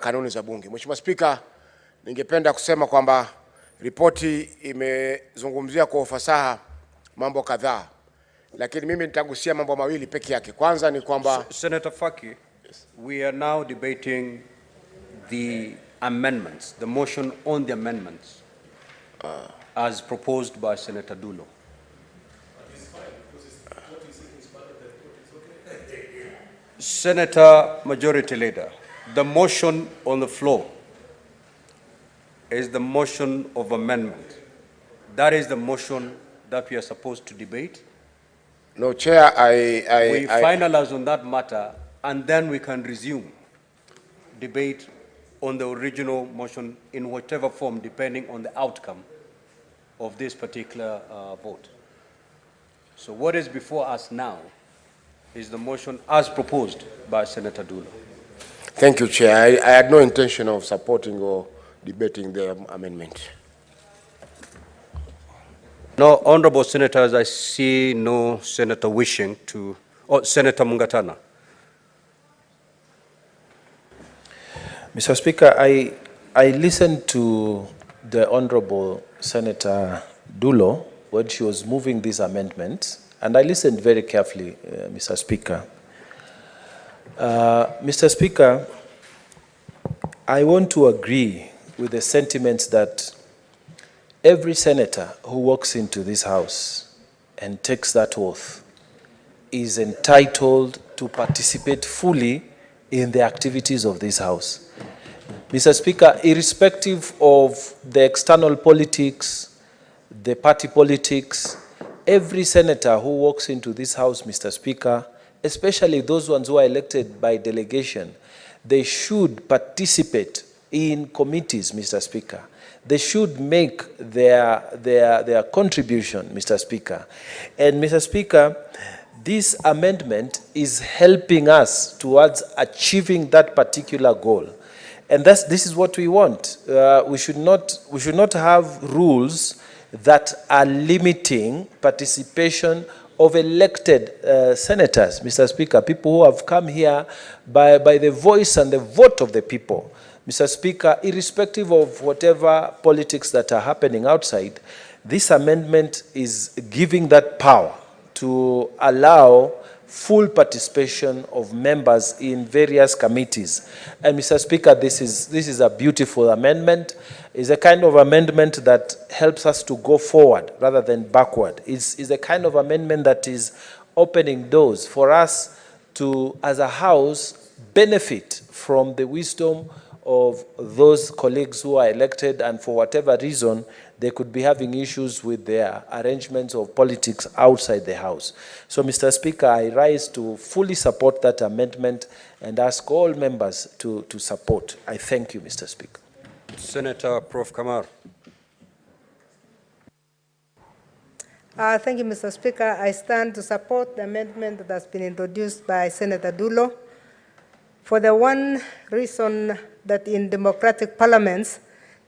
kanuni za Bunge. Mheshimiwa Spika, ningependa kusema kwamba ripoti imezungumzia kwa ufasaha mambo kadhaa, lakini mimi nitagusia mambo mawili peke yake. Kwanza ni kwamba Senator Faki, we are now debating the amendments, the motion on the amendments as proposed by Senator Dulo. Senator Majority Leader, the motion on the floor is the motion of amendment. That is the motion that we are supposed to debate. No, Chair, We finalize on that matter, and then we can resume debate on the original motion in whatever form, depending on the outcome of this particular vote. So what is before us now is the motion as proposed by Senator Dulo. Thank you, Chair. I had no intention of supporting or debating the amendment. No, honorable senators, I see no senator wishing to. Oh, Senator Mungatana. Mr. Speaker, I listened to the Honorable Senator Dulo when she was moving these amendments, and I listened very carefully, Mr. Speaker. Mr. Speaker, I want to agree with the sentiments that every senator who walks into this House and takes that oath is entitled to participate fully in the activities of this House. Mr. Speaker, irrespective of the external politics, the party politics, every senator who walks into this House, Mr. Speaker, especially those ones who are elected by delegation, they should participate in committees, Mr. Speaker. They should make their contribution, Mr. Speaker. And Mr. Speaker, this amendment is helping us towards achieving that particular goal. And this is what we want. We should not have rules that are limiting participation of elected senators, Mr. Speaker, people who have come here by the voice and the vote of the people. Mr. Speaker, irrespective of whatever politics that are happening outside, this amendment is giving that power to allow full participation of members in various committees. And Mr. Speaker, this is a beautiful amendment. It's a kind of amendment that helps us to go forward rather than backward. It's a kind of amendment that is opening doors for us to, as a House, benefit from the wisdom of those colleagues who are elected, and for whatever reason, they could be having issues with their arrangements of politics outside the House. So, Mr. Speaker, I rise to fully support that amendment and ask all members to support. I thank you, Mr. Speaker. Senator Prof. Kamar. Thank you, Mr. Speaker. I stand to support the amendment that has been introduced by Senator Dulo for the one reason that in democratic parliaments,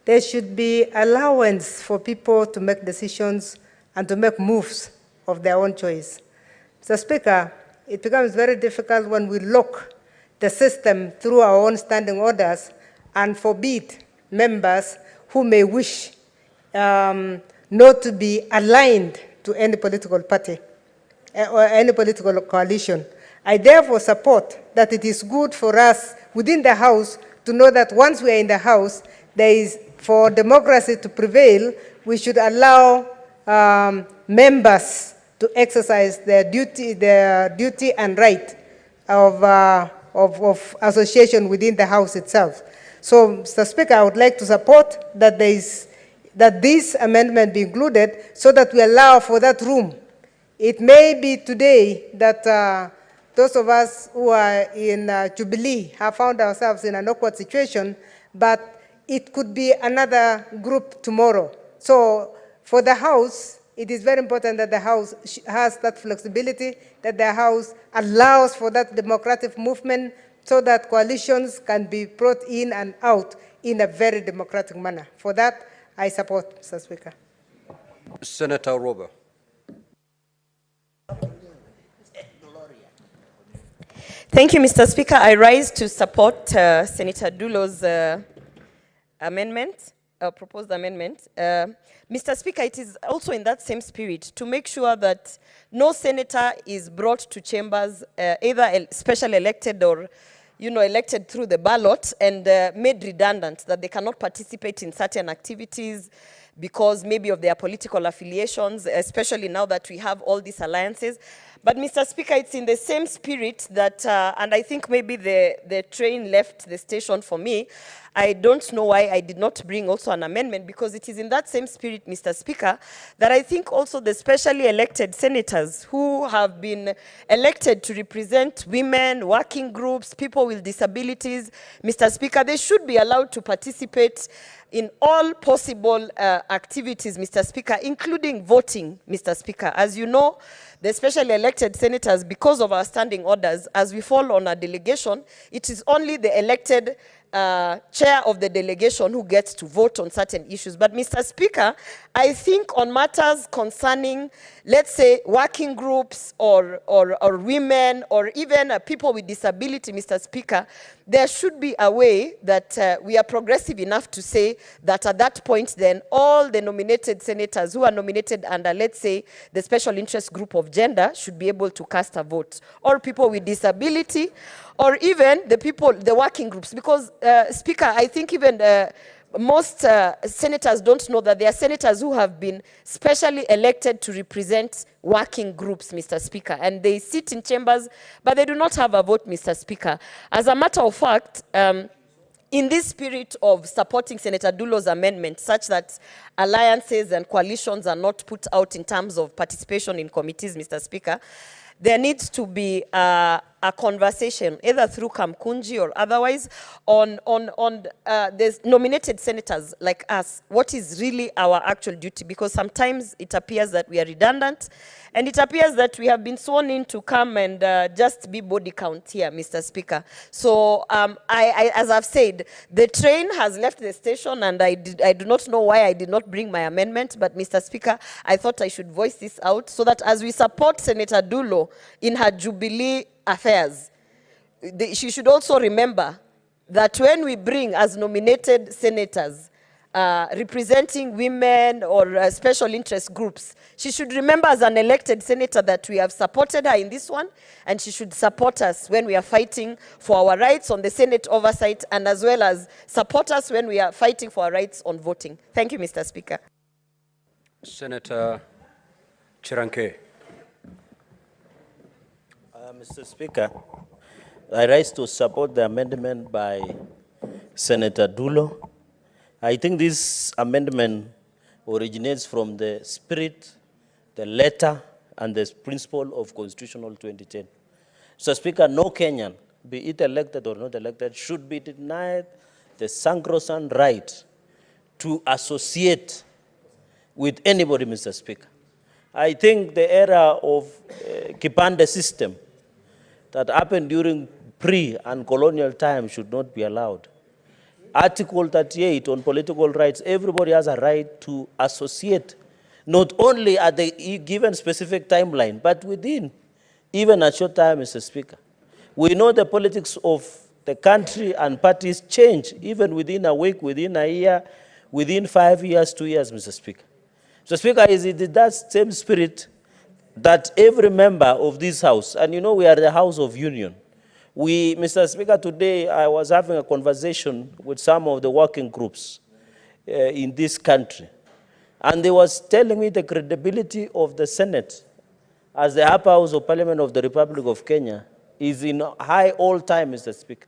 there should be allowance for people to make decisions and to make moves of their own choice. Mr. Speaker, it becomes very difficult when we lock the system through our own standing orders and forbid members who may wish not to be aligned to any political party or any political coalition. I therefore support that it is good for us within the House to know that once we are in the House, there is, for democracy to prevail, we should allow members to exercise their duty and right of association within the House itself. So, Mr. Speaker, I would like to support that this amendment be included so that we allow for that room. It may be today that those of us who are in Jubilee have found ourselves in an awkward situation, but it could be another group tomorrow. So for the House, it is very important that the House has that flexibility, that the House allows for that democratic movement so that coalitions can be brought in and out in a very democratic manner. For that, I support, Mr. Speaker. Senator Rober. Thank you, Mr. Speaker. I rise to support Senator Dulo's amendment, proposed amendment. Mr. Speaker, it is also in that same spirit to make sure that no senator is brought to chambers, either special elected or elected through the ballot, and made redundant, that they cannot participate in certain activities because maybe of their political affiliations, especially now that we have all these alliances. But Mr. Speaker, it's in the same spirit that, and I think maybe the train left the station for me. I don't know why I did not bring also an amendment, because it is in that same spirit, Mr. Speaker, that I think also the specially elected senators who have been elected to represent women, working groups, people with disabilities, Mr. Speaker, they should be allowed to participate in all possible activities, Mr. Speaker, including voting, Mr. Speaker. As you know, the specially elected senators, because of our standing orders, as we fall on a delegation, it is only the elected chair of the delegation who gets to vote on certain issues. But Mr. Speaker, I think on matters concerning, let's say, working groups or women or even people with disability, Mr. Speaker, there should be a way that we are progressive enough to say that at that point then all the nominated senators who are nominated under, let's say, the special interest group of gender should be able to cast a vote, or people with disability, or even the people, the working groups. Because, Speaker, I think even most senators don't know that there are senators who have been specially elected to represent working groups, Mr. Speaker, and they sit in chambers, but they do not have a vote, Mr. Speaker. As a matter of fact, in this spirit of supporting Senator Dulo's amendment, such that alliances and coalitions are not put out in terms of participation in committees, Mr. Speaker, there needs to be a conversation, either through Kamkunji or otherwise, on the nominated senators like us, what is really our actual duty, because sometimes it appears that we are redundant, and it appears that we have been sworn in to come and just be body count here, Mr. Speaker. So as I've said, the train has left the station, and I do not know why I did not bring my amendment, but Mr. Speaker, I thought I should voice this out so that as we support Senator Dulo in her Jubilee affairs, she should also remember that when we bring as nominated senators representing women or special interest groups, she should remember as an elected senator that we have supported her in this one, and she should support us when we are fighting for our rights on the Senate oversight, and as well as support us when we are fighting for our rights on voting. Thank you, Mr. Speaker. Senator Chiranke. Mr. Speaker, I rise to support the amendment by Senator Dulo. I think this amendment originates from the spirit, the letter, and the principle of Constitutional 2010. Mr. Speaker, no Kenyan, be it elected or not elected, should be denied the sacrosanct right to associate with anybody, Mr. Speaker. I think the era of Kipande system that happened during pre- and colonial time should not be allowed. Article 38 on political rights, everybody has a right to associate, not only at the given specific timeline, but within even a short time, Mr. Speaker. We know the politics of the country and parties change, even within a week, within a year, within 5 years, 2 years, Mr. Speaker. Mr. Speaker, is it that same spirit that every member of this House, and you know we are the House of Union, Mr. Speaker, today I was having a conversation with some of the working groups in this country, and they was telling me the credibility of the Senate as the upper house of Parliament of the Republic of Kenya is in high all time, Mr. Speaker.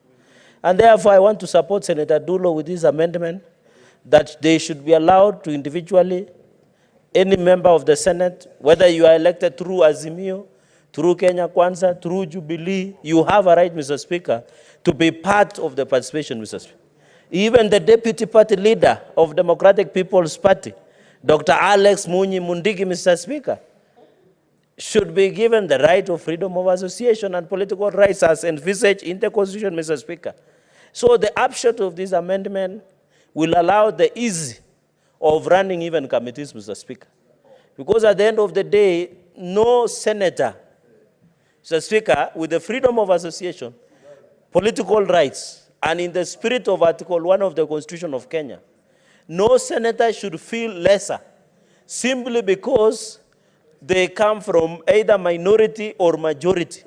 And therefore I want to support Senator Dulo with this amendment that they should be allowed to individually, any member of the Senate, whether you are elected through Azimio, through Kenya Kwanza, through Jubilee, you have a right, Mr. Speaker, to be part of the participation, Mr. Speaker. Even the deputy party leader of Democratic People's Party, Dr. Alex Munyi Mundigi, Mr. Speaker, should be given the right of freedom of association and political rights as envisaged in the Constitution, Mr. Speaker. So the upshot of this amendment will allow the ease of running even committees, Mr. Speaker. Because at the end of the day, no senator Mr. Speaker, with the freedom of association, political rights, and in the spirit of Article 1 of the Constitution of Kenya, no senator should feel lesser simply because they come from either minority or majority.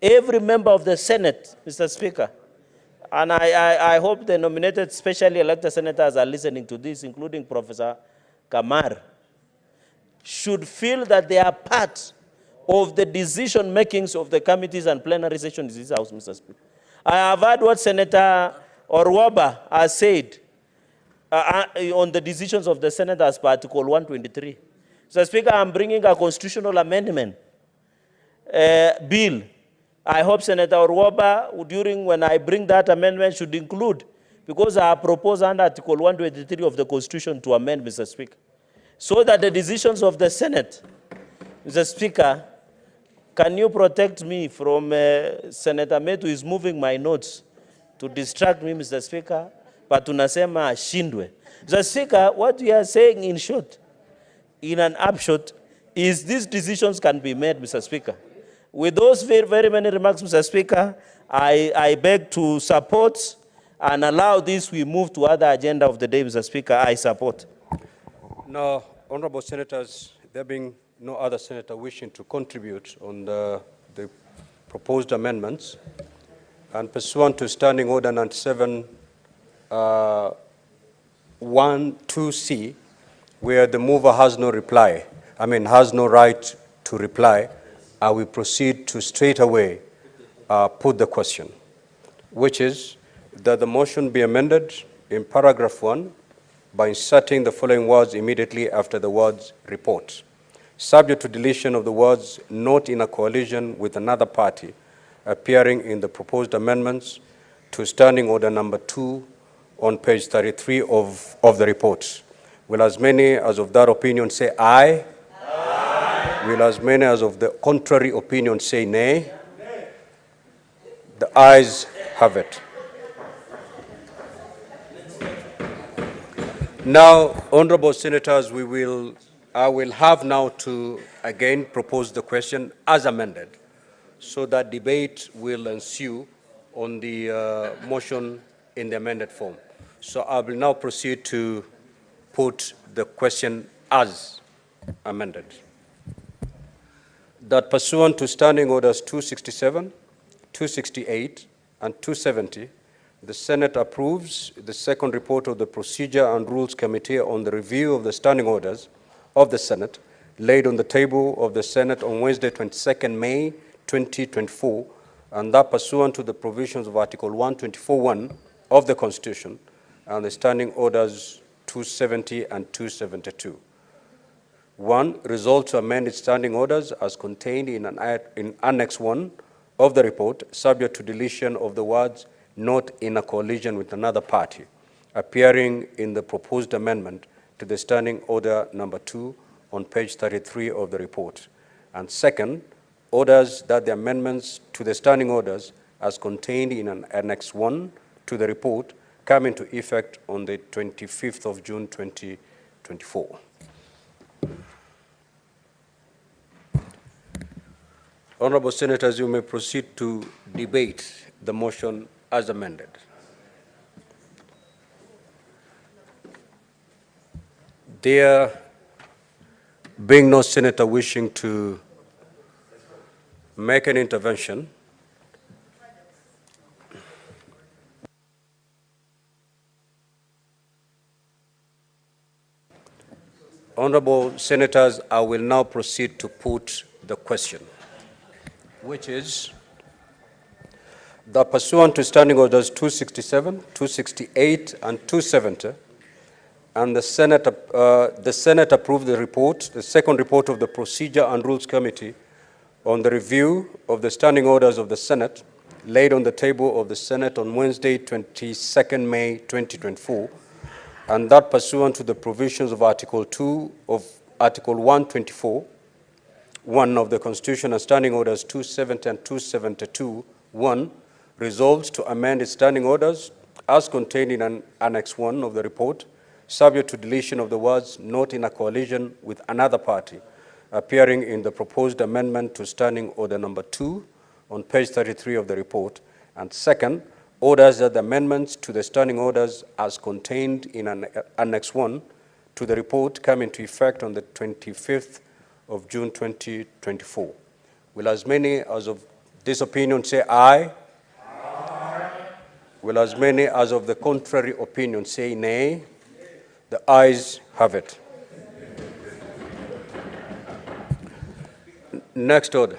Every member of the Senate, Mr. Speaker, and I hope the nominated specially elected senators are listening to this, including Professor Kamar, should feel that they are part of the decision makings of the committees and plenary sessions in this House, Mr. Speaker. I have heard what Senator Orwaba has said on the decisions of the Senate as per Article 123. Mr. Speaker, I'm bringing a constitutional amendment bill. I hope Senator Orwaba, during when I bring that amendment, should include, because I propose under Article 123 of the Constitution to amend, Mr. Speaker, so that the decisions of the Senate, Mr. Speaker, can you protect me from Senator Metu is moving my notes to distract me, Mr. Speaker, but tunasema ashindwe. Mr. Speaker, what we are saying in short, in an upshot, is these decisions can be made, Mr. Speaker. With those very, very many remarks, Mr. Speaker, I beg to support and allow this, we move to other agenda of the day, Mr. Speaker. I support. Now, honorable senators, there being no other senator wishing to contribute on the proposed amendments, and pursuant to Standing Order 97 1(2)(c), where the mover has no reply, has no right to reply, I will proceed to straight away put the question, which is that the motion be amended in paragraph 1 by inserting the following words immediately after the words report, subject to deletion of the words not in a coalition with another party, appearing in the proposed amendments to Standing Order number 2 on page 33 of the report. Will as many as of that opinion say aye? Aye. Will as many as of the contrary opinion say nay? Nay. The ayes have it. Now, honorable senators, I will have now to again propose the question as amended, so that debate will ensue on the motion in the amended form. So I will now proceed to put the question as amended. That pursuant to Standing Orders 267, 268, and 270, the Senate approves the second report of the Procedure and Rules Committee on the review of the Standing Orders of the Senate, laid on the table of the Senate on Wednesday, 22nd May 2024, and that pursuant to the provisions of Article 124(1) of the Constitution and the Standing Orders 270 and 272. 1. Resolve to amend its standing orders as contained in Annex 1 of the report, subject to deletion of the words not in a coalition with another party, appearing in the proposed amendment to the Standing Order number 2 on page 33 of the report. And second, orders that the amendments to the standing orders as contained in Annex 1 to the report come into effect on the 25th of June 2024. Honorable Senators, you may proceed to debate the motion as amended. There being no senator wishing to make an intervention, honorable senators, I will now proceed to put the question, which is that pursuant to Standing Orders 267, 268, and 270, and the Senate approved the report, the second report of the Procedure and Rules Committee on the review of the standing orders of the Senate, laid on the table of the Senate on Wednesday, 22nd May 2024, and that pursuant to the provisions of Article 2 of Article 124, 1 of the Constitution and Standing Orders 270 and 272, 1, resolves to amend its standing orders as contained in Annex 1 of the report, subject to deletion of the words not in a coalition with another party, appearing in the proposed amendment to Standing Order number 2 on page 33 of the report. And second, orders that the amendments to the standing orders as contained in Annex 1 to the report come into effect on the 25th of June 2024. Will as many as of this opinion say aye? Aye. Will as many as of the contrary opinion say nay? The ayes have it. Next order.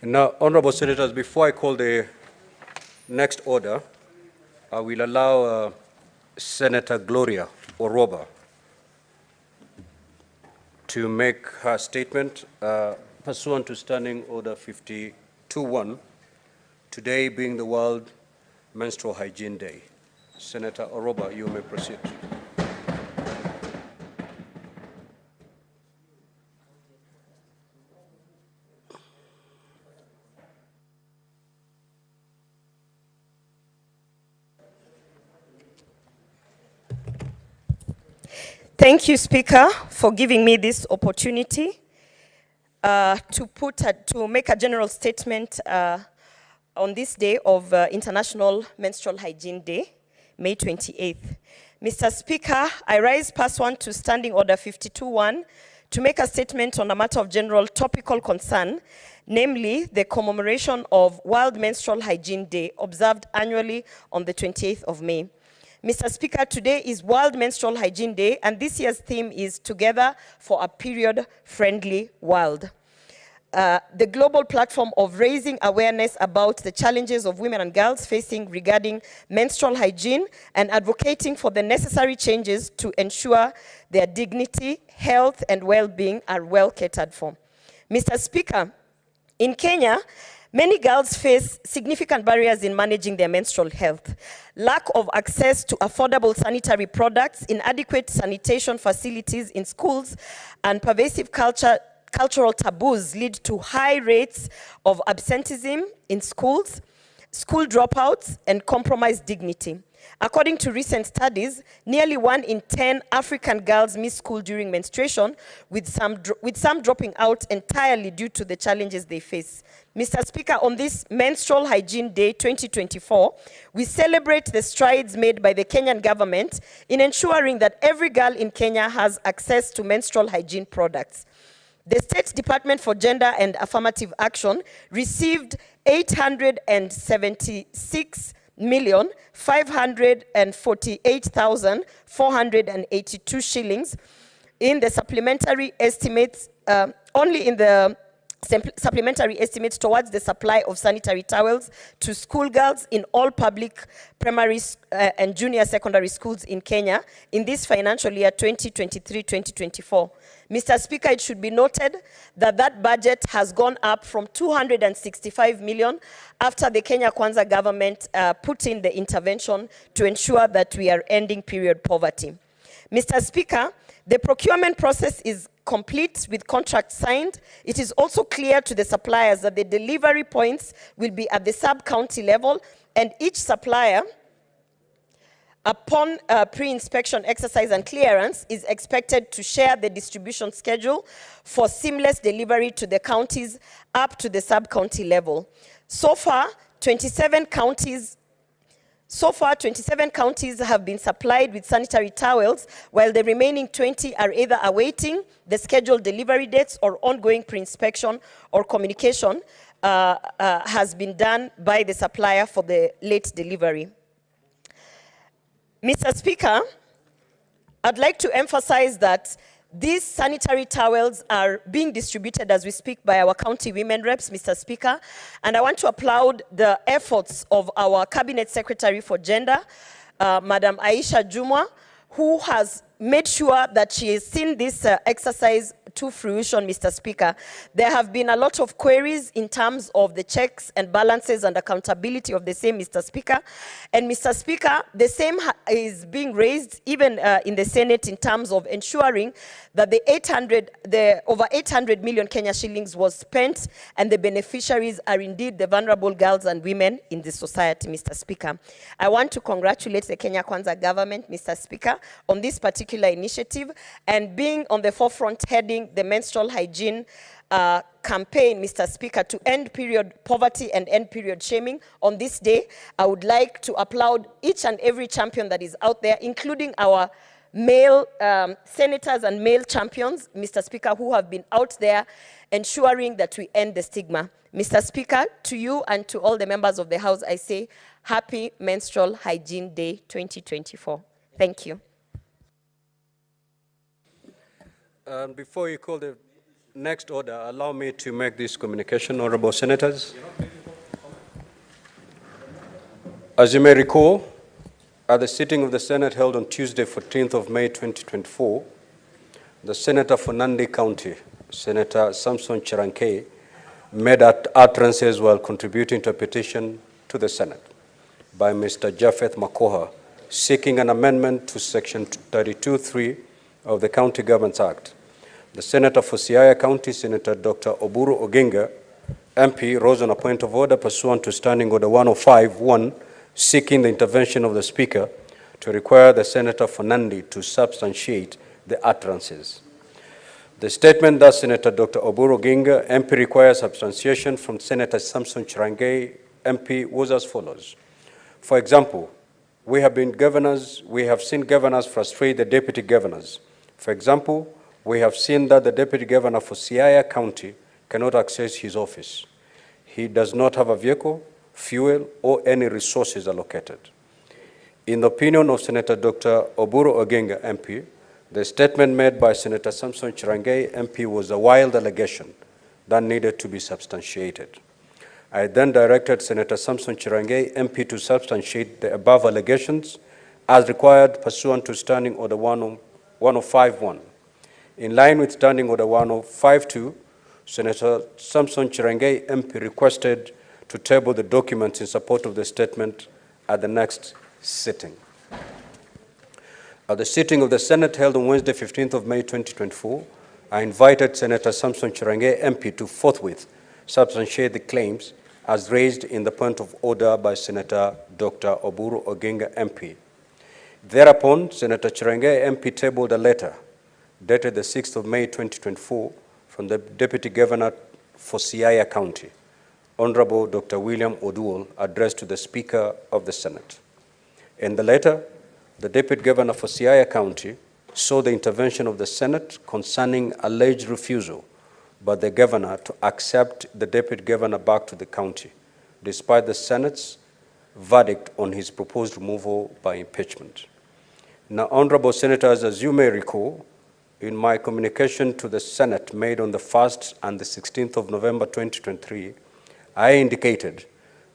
Now, honorable senators, before I call the next order, I will allow Senator Gloria Oroba to make her statement pursuant to Standing Order 52-1, today being the World Menstrual Hygiene Day. Senator Oroba, you may proceed. Thank you, Speaker, for giving me this opportunity to make a general statement on this day of International Menstrual Hygiene Day, May 28th. Mr. Speaker, I rise pursuant to Standing Order 52-1 to make a statement on a matter of general topical concern, namely the commemoration of World Menstrual Hygiene Day, observed annually on the 28th of May. Mr. Speaker, today is World Menstrual Hygiene Day, and this year's theme is Together for a Period-Friendly World. The global platform of raising awareness about the challenges of women and girls facing regarding menstrual hygiene and advocating for the necessary changes to ensure their dignity, health, and well-being are well catered for. Mr. Speaker, in Kenya, many girls face significant barriers in managing their menstrual health. Lack of access to affordable sanitary products, inadequate sanitation facilities in schools, and pervasive cultural taboos lead to high rates of absenteeism in schools, school dropouts, and compromised dignity. According to recent studies, nearly 1 in 10 African girls miss school during menstruation, with some dropping out entirely due to the challenges they face. Mr. Speaker, on this Menstrual Hygiene Day 2024, we celebrate the strides made by the Kenyan government in ensuring that every girl in Kenya has access to menstrual hygiene products. The State Department for Gender and Affirmative Action received 876,548,482 shillings in the supplementary estimates, only in the supplementary estimates towards the supply of sanitary towels to schoolgirls in all public primary and junior secondary schools in Kenya in this financial year 2023-2024. Mr. Speaker, it should be noted that that budget has gone up from 265 million after the Kenya Kwanza government put in the intervention to ensure that we are ending period poverty. Mr. Speaker, the procurement process is complete with contracts signed. It is also clear to the suppliers that the delivery points will be at the sub-county level, and each supplier upon pre-inspection exercise and clearance, is expected to share the distribution schedule for seamless delivery to the counties up to the sub-county level. So far, 27 counties have been supplied with sanitary towels, while the remaining 20 are either awaiting the scheduled delivery dates or ongoing pre-inspection or communication has been done by the supplier for the late delivery. Mr. Speaker, I'd like to emphasize that these sanitary towels are being distributed as we speak by our county women reps, Mr. Speaker, and I want to applaud the efforts of our Cabinet Secretary for Gender, Madam Aisha Jumwa, who has made sure that she has seen this exercise to fruition, Mr. Speaker. There have been a lot of queries in terms of the checks and balances and accountability of the same, Mr. Speaker. And Mr. Speaker, the same is being raised even in the Senate in terms of ensuring that the over 800 million Kenya shillings was spent and the beneficiaries are indeed the vulnerable girls and women in the society, Mr. Speaker. I want to congratulate the Kenya Kwanza government, Mr. Speaker, on this particular initiative and being on the forefront heading the menstrual hygiene campaign, Mr. Speaker, to end period poverty and end period shaming. On this day, I would like to applaud each and every champion that is out there, including our male senators and male champions, Mr. Speaker, who have been out there ensuring that we end the stigma. Mr. Speaker, to you and to all the members of the House, I say Happy Menstrual Hygiene Day 2024. Thank you. Before you call the next order, allow me to make this communication, honorable senators. As you may recall, at the sitting of the Senate held on Tuesday, 14th of May, 2024, the Senator for Nandi County, Senator Samson Cherankei, made utterances while contributing to a petition to the Senate by Mr. Japheth Makoha, seeking an amendment to Section 32(3) of the County Governments Act. The Senator for Siaya County, Senator Dr. Oburu Oginga, MP, rose on a point of order pursuant to Standing Order 105(1), seeking the intervention of the Speaker to require the Senator for Nandi to substantiate the utterances. The statement that Senator Dr. Oburu Oginga, MP, requires substantiation from Senator Samson Cherankei, MP, was as follows. For example, we have seen governors frustrate the deputy governors. For example, we have seen that the deputy governor for Siaya County cannot access his office. He does not have a vehicle, fuel, or any resources allocated. In the opinion of Senator Dr. Oburu Oginga, MP, the statement made by Senator Samson Cherankei, MP, was a wild allegation that needed to be substantiated. I then directed Senator Samson Cherankei, MP, to substantiate the above allegations as required pursuant to Standing Order 105(1). In line with Standing Order 105(2), Senator Samson Cherankei, MP, requested to table the documents in support of the statement at the next sitting. At the sitting of the Senate held on Wednesday, 15th of May, 2024, I invited Senator Samson Cherankei, MP, to forthwith substantiate the claims as raised in the point of order by Senator Dr. Oburu Oginga, MP. Thereupon, Senator Cherankei, MP, tabled a letter dated the 6th of May, 2024, from the Deputy Governor for Siaya County, Honorable Dr. William Oduol, addressed to the Speaker of the Senate. In the letter, the Deputy Governor for Siaya County sought the intervention of the Senate concerning alleged refusal by the Governor to accept the Deputy Governor back to the county, despite the Senate's verdict on his proposed removal by impeachment. Now, Honorable Senators, as you may recall, in my communication to the Senate made on the 1st and the 16th of November 2023, I indicated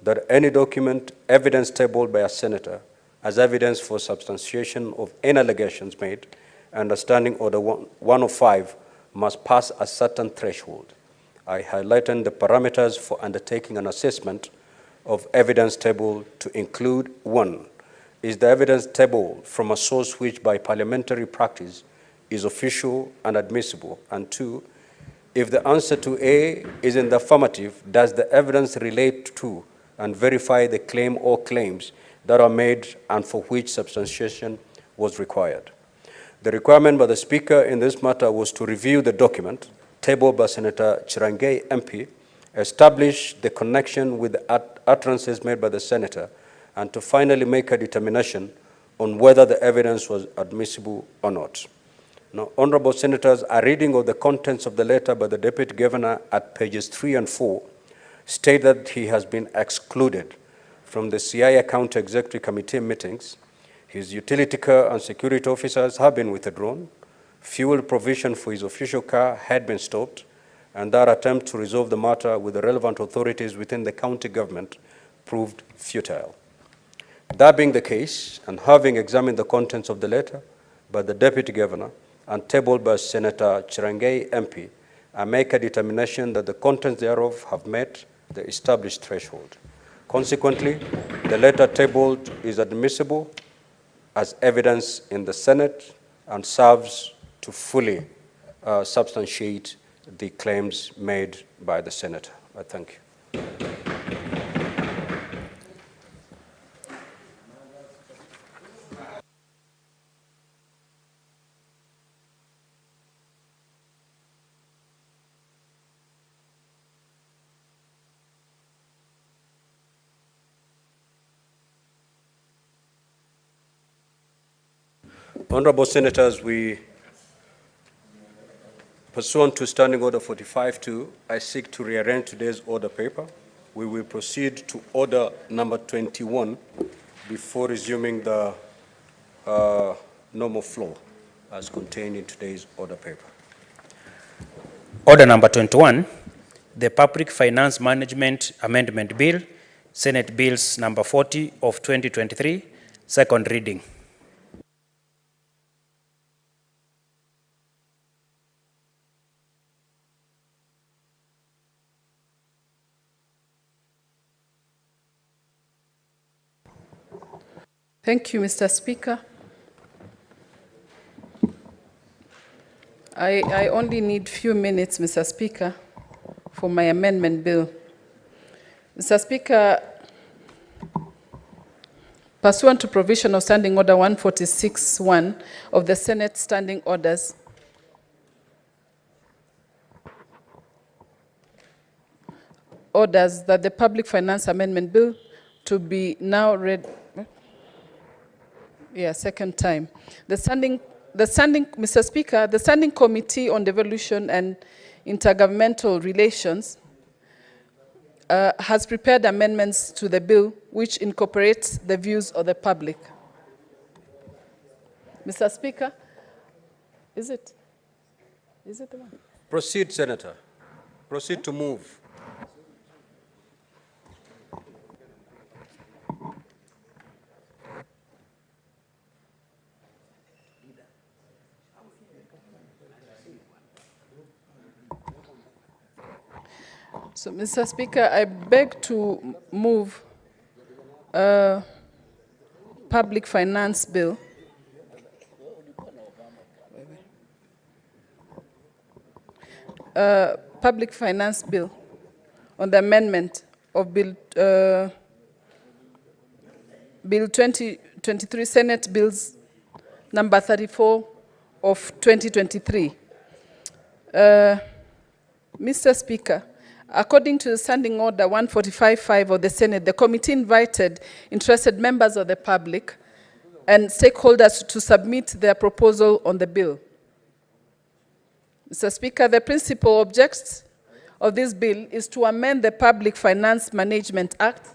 that any document, evidence tabled by a senator as evidence for substantiation of any allegations made under Standing Order 105 must pass a certain threshold. I highlighted the parameters for undertaking an assessment of evidence table to include: 1, is the evidence table from a source which by parliamentary practice is official and admissible, and 2, if the answer to A is in the affirmative, does the evidence relate to and verify the claim or claims that are made and for which substantiation was required. The requirement by the Speaker in this matter was to review the document tabled by Senator Cherargei MP, establish the connection with the utterances made by the Senator, and to finally make a determination on whether the evidence was admissible or not. Now, Honorable Senators, a reading of the contents of the letter by the Deputy Governor at pages 3 and 4 state that he has been excluded from the Siaya County Executive Committee meetings. His utility car and security officers have been withdrawn. Fuel provision for his official car had been stopped, and that attempt to resolve the matter with the relevant authorities within the county government proved futile. That being the case, and having examined the contents of the letter by the Deputy Governor and tabled by Senator Cherargei MP, I make a determination that the contents thereof have met the established threshold. Consequently, the letter tabled is admissible as evidence in the Senate and serves to fully substantiate the claims made by the Senator. I thank you. Honorable Senators, pursuant to Standing Order 45-2, I seek to rearrange today's order paper. We will proceed to order number 21 before resuming the normal flow as contained in today's order paper. Order number 21, the Public Finance Management Amendment Bill, Senate Bills number 40 of 2023, second reading. Thank you, Mr. Speaker. I only need few minutes, Mr. Speaker, for my amendment bill. Mr. Speaker, pursuant to provision of Standing Order 146(1) of the Senate Standing Orders, orders that the Public Finance Amendment Bill to be now read. Yeah, second time. Mr. Speaker, the Standing Committee on Devolution and Intergovernmental Relations has prepared amendments to the bill which incorporates the views of the public. Mr. Speaker, is it the one? Proceed, Senator. Proceed to move. So, Mr. Speaker, I beg to move Public Finance Bill. Public Finance Bill on the amendment of Bill 2023, Senate Bills number 34 of 2023. Mr. Speaker, according to the Standing Order 145(5) of the Senate, the committee invited interested members of the public and stakeholders to submit their proposal on the bill. Mr. Speaker, the principal object of this bill is to amend the Public Finance Management Act,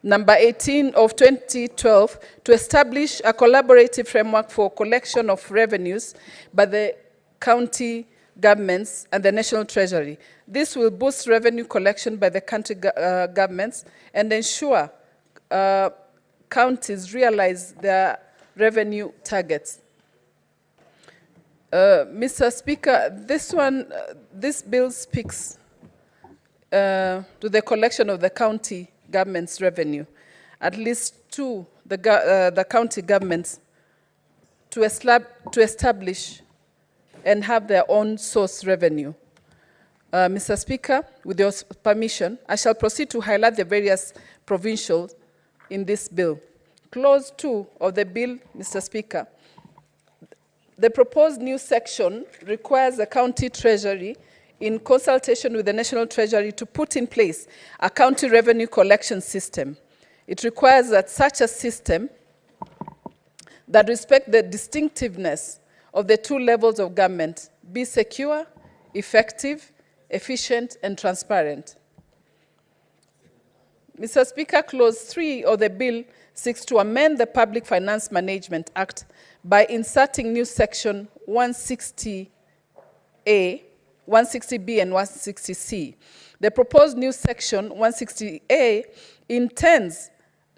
number 18 of 2012, to establish a collaborative framework for collection of revenues by the county governments and the National Treasury. This will boost revenue collection by the county governments and ensure counties realize their revenue targets. Mr. Speaker, this bill speaks to the collection of the county government's revenue. At least two, the county governments to establish and have their own source revenue. Mr. Speaker, with your permission, I shall proceed to highlight the various provincials in this bill. Clause 2 of the bill, Mr. Speaker, the proposed new section requires the county treasury, in consultation with the National Treasury, to put in place a county revenue collection system. It requires that such a system that respects the distinctiveness of the two levels of government be secure, effective, efficient, and transparent. Mr. Speaker, Clause 3 of the bill seeks to amend the Public Finance Management Act by inserting new section 160A, 160B, and 160C. The proposed new section 160A intends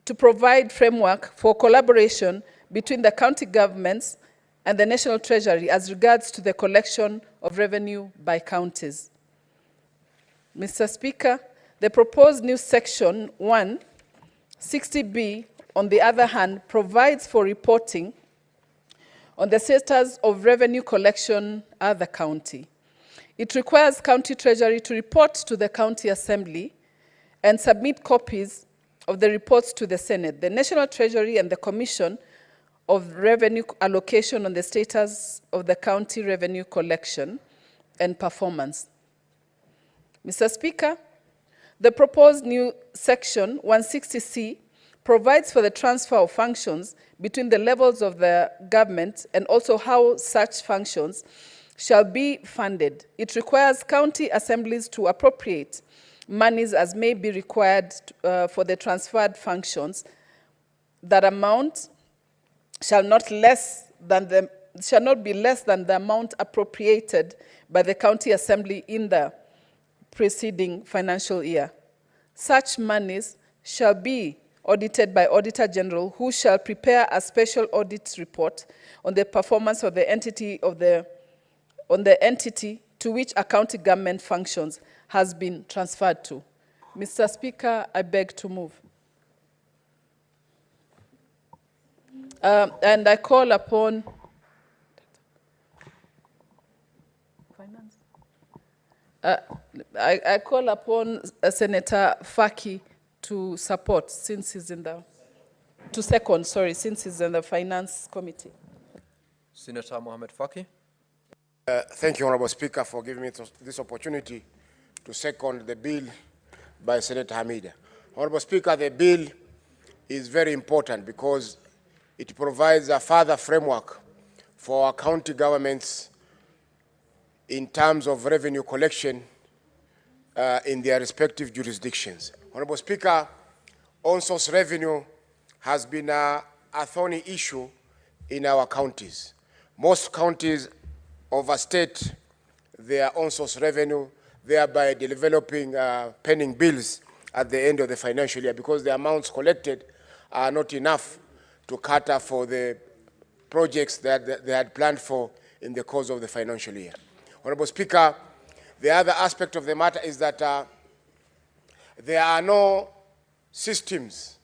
to provide framework for collaboration between the county governments and the National Treasury as regards to the collection of revenue by counties. Mr. Speaker, the proposed new section 160B, on the other hand, provides for reporting on the status of revenue collection at the county. It requires county treasury to report to the county assembly and submit copies of the reports to the Senate, the National Treasury, and the Commission of Revenue Allocation on the status of the county revenue collection and performance. Mr. Speaker, the proposed new section 160C provides for the transfer of functions between the levels of the government and also how such functions shall be funded. It requires county assemblies to appropriate monies as may be required for the transferred functions. That amount shall not be less than the amount appropriated by the county assembly in the preceding financial year. Such monies shall be audited by Auditor General, who shall prepare a special audit report on the performance of the entity to which a county government functions has been transferred to. Mr. Speaker, I beg to move. And I call upon I call upon Senator Faki to support, since he's in the, since he's in the Finance Committee. Senator Mohamed Faki. Thank you, Honorable Speaker, for giving me this opportunity to second the bill by Senator Hamida. Honorable Speaker, the bill is very important because it provides a further framework for our county governments in terms of revenue collection in their respective jurisdictions. Honorable Speaker, on-source revenue has been a thorny issue in our counties. Most counties overstate their on-source revenue, thereby developing pending bills at the end of the financial year because the amounts collected are not enough to cater for the projects that they had planned for in the course of the financial year. Honorable Speaker, the other aspect of the matter is that there are no systems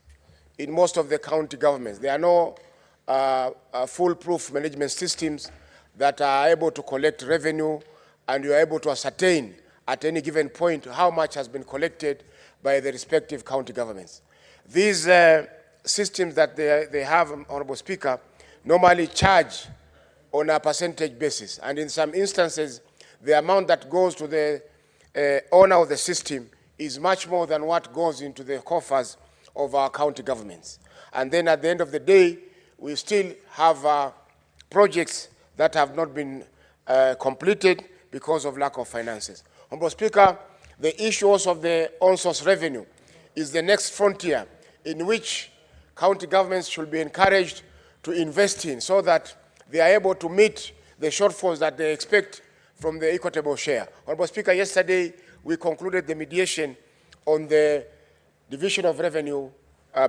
in most of the county governments. There are no foolproof management systems that are able to collect revenue, and you are able to ascertain at any given point how much has been collected by the respective county governments. These systems that they have, Honorable Speaker, normally charge on a percentage basis, and in some instances, the amount that goes to the owner of the system is much more than what goes into the coffers of our county governments. And then at the end of the day, we still have projects that have not been completed because of lack of finances. Honorable Speaker, the issue also of the on-source revenue is the next frontier in which county governments should be encouraged to invest in so that they are able to meet the shortfalls that they expect from the equitable share. Honorable Speaker, yesterday we concluded the mediation on the Division of Revenue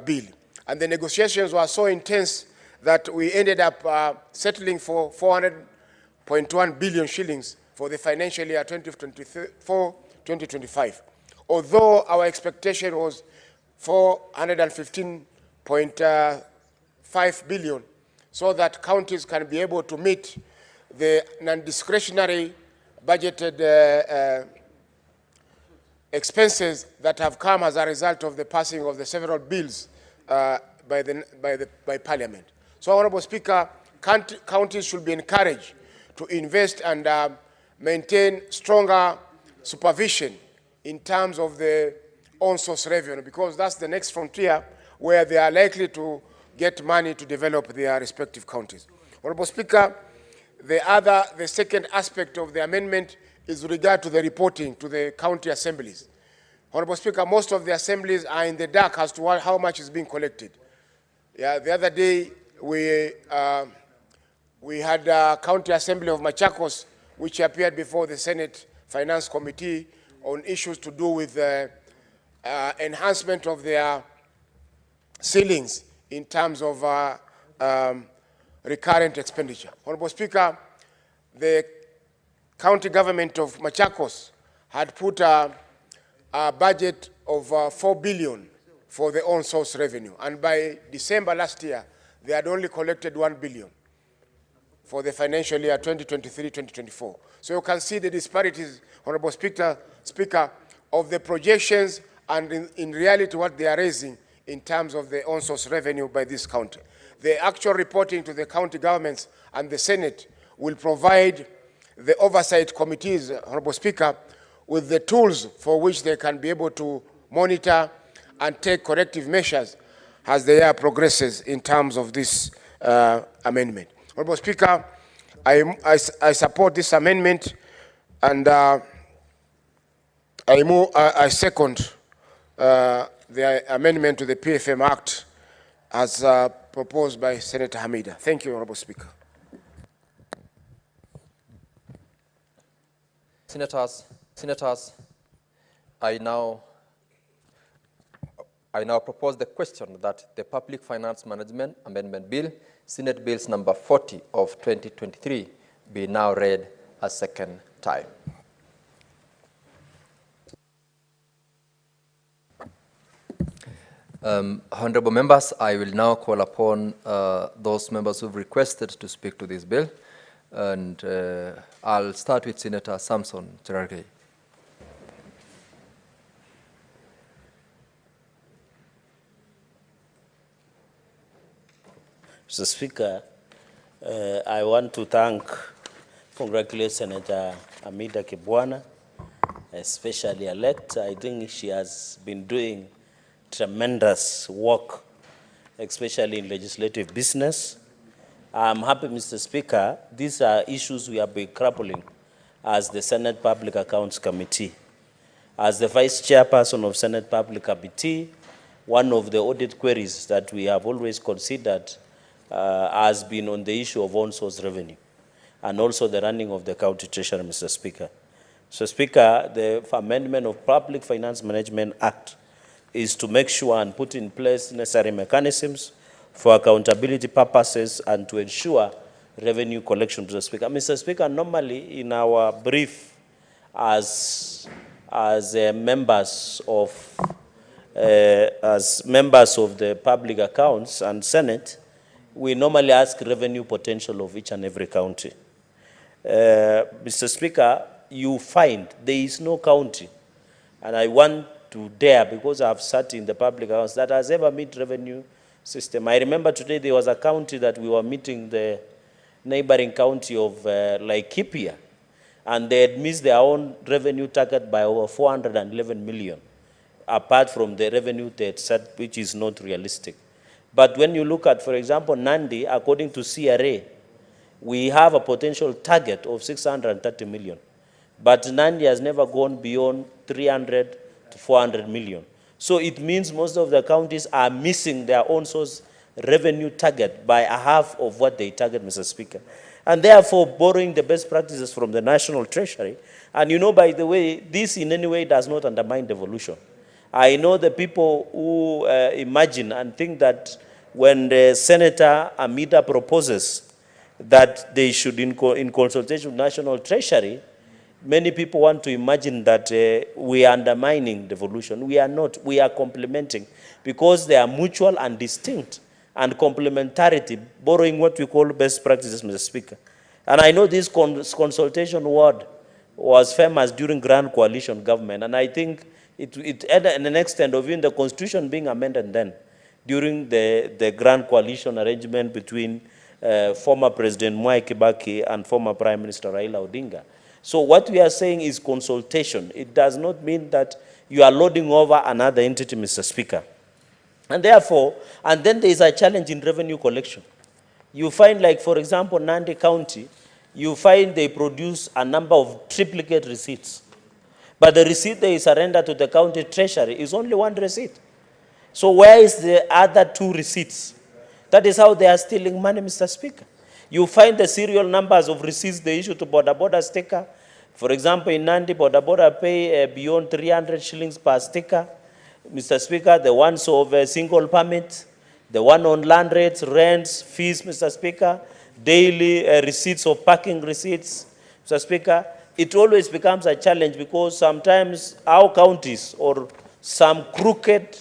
bill, and the negotiations were so intense that we ended up settling for 400.1 billion shillings for the financial year 2024-2025. Although our expectation was 415.5 billion, so that counties can be able to meet the non-discretionary budgeted expenses that have come as a result of the passing of the several bills by Parliament. So, Honorable Speaker, counties should be encouraged to invest and maintain stronger supervision in terms of the on-source revenue, because that's the next frontier where they are likely to get money to develop their respective counties. Honorable Speaker, the second aspect of the amendment is with regard to the reporting to the county assemblies. Honorable Speaker, most of the assemblies are in the dark as to how much is being collected. Yeah, the other day we had a county assembly of Machakos which appeared before the Senate Finance Committee on issues to do with enhancement of their ceilings in terms of recurrent expenditure. Honorable Speaker, the county government of Machakos had put a budget of 4 billion for the on-source revenue, and by December last year, they had only collected 1 billion for the financial year 2023-2024. So you can see the disparities, Honorable Speaker, of the projections and in reality what they are raising in terms of the on-source revenue by this county. The actual reporting to the county governments and the Senate will provide the oversight committees, Honorable Speaker, with the tools for which they can be able to monitor and take corrective measures as the year progresses in terms of this amendment. Honorable Speaker, I support this amendment, and I second the amendment to the PFM Act as proposed by Senator Hamida. Thank you, Honorable Speaker. Senators, I now propose the question that the Public Finance Management Amendment Bill, Senate Bills number 40 of 2023, be now read a second time. Honorable members, I will now call upon those members who've requested to speak to this bill, and I'll start with Senator Samson Cherargei. Mr. Speaker, I want to congratulate Senator Hamida Kibwana, especially elect. I think she has been doing tremendous work, especially in legislative business. I'm happy, Mr. Speaker, these are issues we have been grappling as the Senate Public Accounts Committee. As the Vice Chairperson of Senate Public Committee, one of the audit queries that we have always considered has been on the issue of on-source revenue and also the running of the county treasury, Mr. Speaker. So, Speaker, the amendment of Public Finance Management Act is to make sure and put in place necessary mechanisms for accountability purposes and to ensure revenue collection, Mr. Speaker. Mr. Speaker, normally in our brief as members of the public accounts and Senate, we normally ask revenue potential of each and every county. Mr. Speaker, you find there is no county, and I want to dare, because I've sat in the public house, that has ever met revenue system. I remember today there was a county that we were meeting, the neighboring county of Laikipia, and they had missed their own revenue target by over 411 million, apart from the revenue they had set, which is not realistic. But when you look at, for example, Nandi, according to CRA, we have a potential target of 630 million. But Nandi has never gone beyond 300 to 400 million. So it means most of the counties are missing their own source revenue target by a half of what they target, Mr. Speaker. And therefore, borrowing the best practices from the National Treasury. And you know, by the way, this in any way does not undermine devolution. I know the people who imagine and think that when the Senator Hamida proposes that they should, in consultation with National Treasury, many people want to imagine that we are undermining devolution. We are not. We are complementing, because they are mutual and distinct, and complementarity, borrowing what we call best practices, Mr. Speaker. And I know this consultation word was famous during Grand Coalition government, and I think It had an extent of even the constitution being amended then, during the grand coalition arrangement between former President Mwai Kibaki and former Prime Minister Raila Odinga. So what we are saying is consultation. It does not mean that you are loading over another entity, Mr. Speaker. And therefore, and then there is a challenge in revenue collection. You find, like, for example, Nandi County, you find they produce a number of triplicate receipts. But the receipt they surrender to the county treasury is only one receipt. So where is the other two receipts? That is how they are stealing money, Mr. Speaker. You find the serial numbers of receipts they issue to border sticker. For example, in Nandi, border pay beyond 300 shillings per sticker. Mr. Speaker, the ones of single permit, the one on land rates, rents, fees, Mr. Speaker, daily receipts of parking receipts, Mr. Speaker. It always becomes a challenge because sometimes our counties or some crooked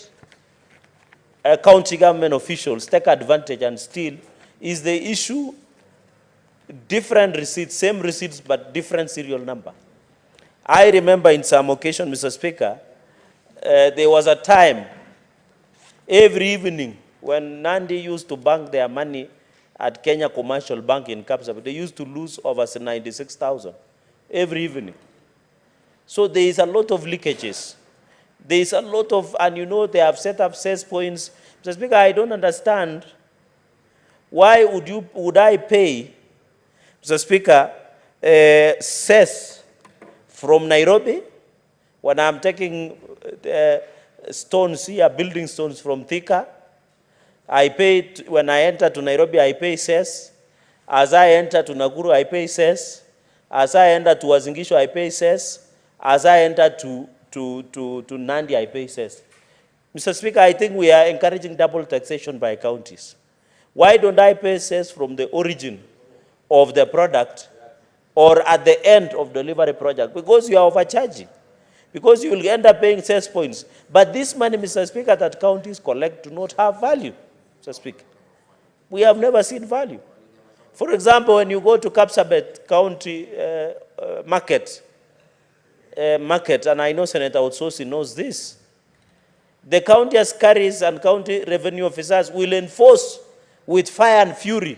county government officials take advantage and steal. Is the issue different receipts, same receipts, but different serial number? I remember in some occasion, Mr. Speaker, there was a time every evening when Nandi used to bank their money at Kenya Commercial Bank in Kapsabet, they used to lose over 96,000 every evening. So there is a lot of leakages. There is a lot of, and you know, they have set up cess points. Mr. Speaker, I don't understand why would I pay, Mr. Speaker, cess from Nairobi when I'm taking stones here, building stones from Thika. I pay, when I enter to Nairobi, I pay cess. As I enter to Nakuru, I pay cess. As I enter to Wazingishu, I pay cess. As I enter to Nandi, I pay cess. Mr. Speaker, I think we are encouraging double taxation by counties. Why don't I pay cess from the origin of the product or at the end of the delivery project? Because you are overcharging. Because you will end up paying cess points. But this money, Mr. Speaker, that counties collect do not have value, Mr. Speaker. We have never seen value. For example, when you go to Kapsabet County market, and I know Senator Otsosi knows this, the county askaris and county revenue officers will enforce with fire and fury.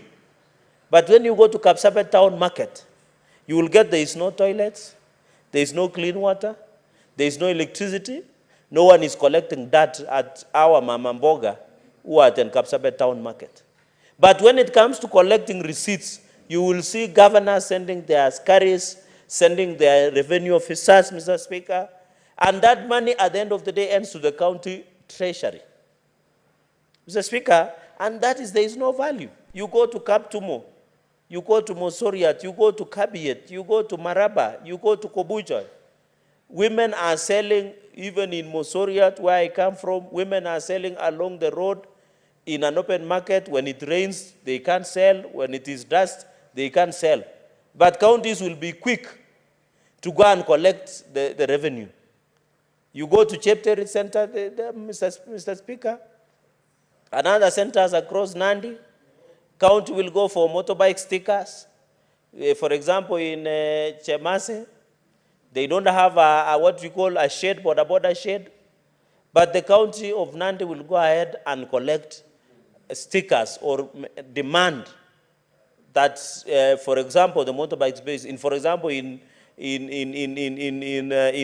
But when you go to Kapsabet town market, you will get there is no toilets, there is no clean water, there is no electricity, no one is collecting that at our Mama Mboga who are at Kapsabet town market. But when it comes to collecting receipts, you will see governors sending their askaris, sending their revenue officers, Mr. Speaker, and that money at the end of the day ends to the county treasury. Mr. Speaker, and that is, there is no value. You go to Kaptumo, you go to Mosoriat, you go to Kabiet, you go to Maraba, you go to Kobuja. Women are selling, even in Mosoriat, where I come from, women are selling along the road in an open market. When it rains, they can't sell. When it is dust, they can't sell. But counties will be quick to go and collect the revenue. You go to Chepteri Center, Mr. Speaker, and other centers across Nandi, county will go for motorbike stickers. For example, in Chemase, they don't have what we call a shed, border shed, but the county of Nandi will go ahead and collect stickers or demand that, for example, the motorbike space, for example, in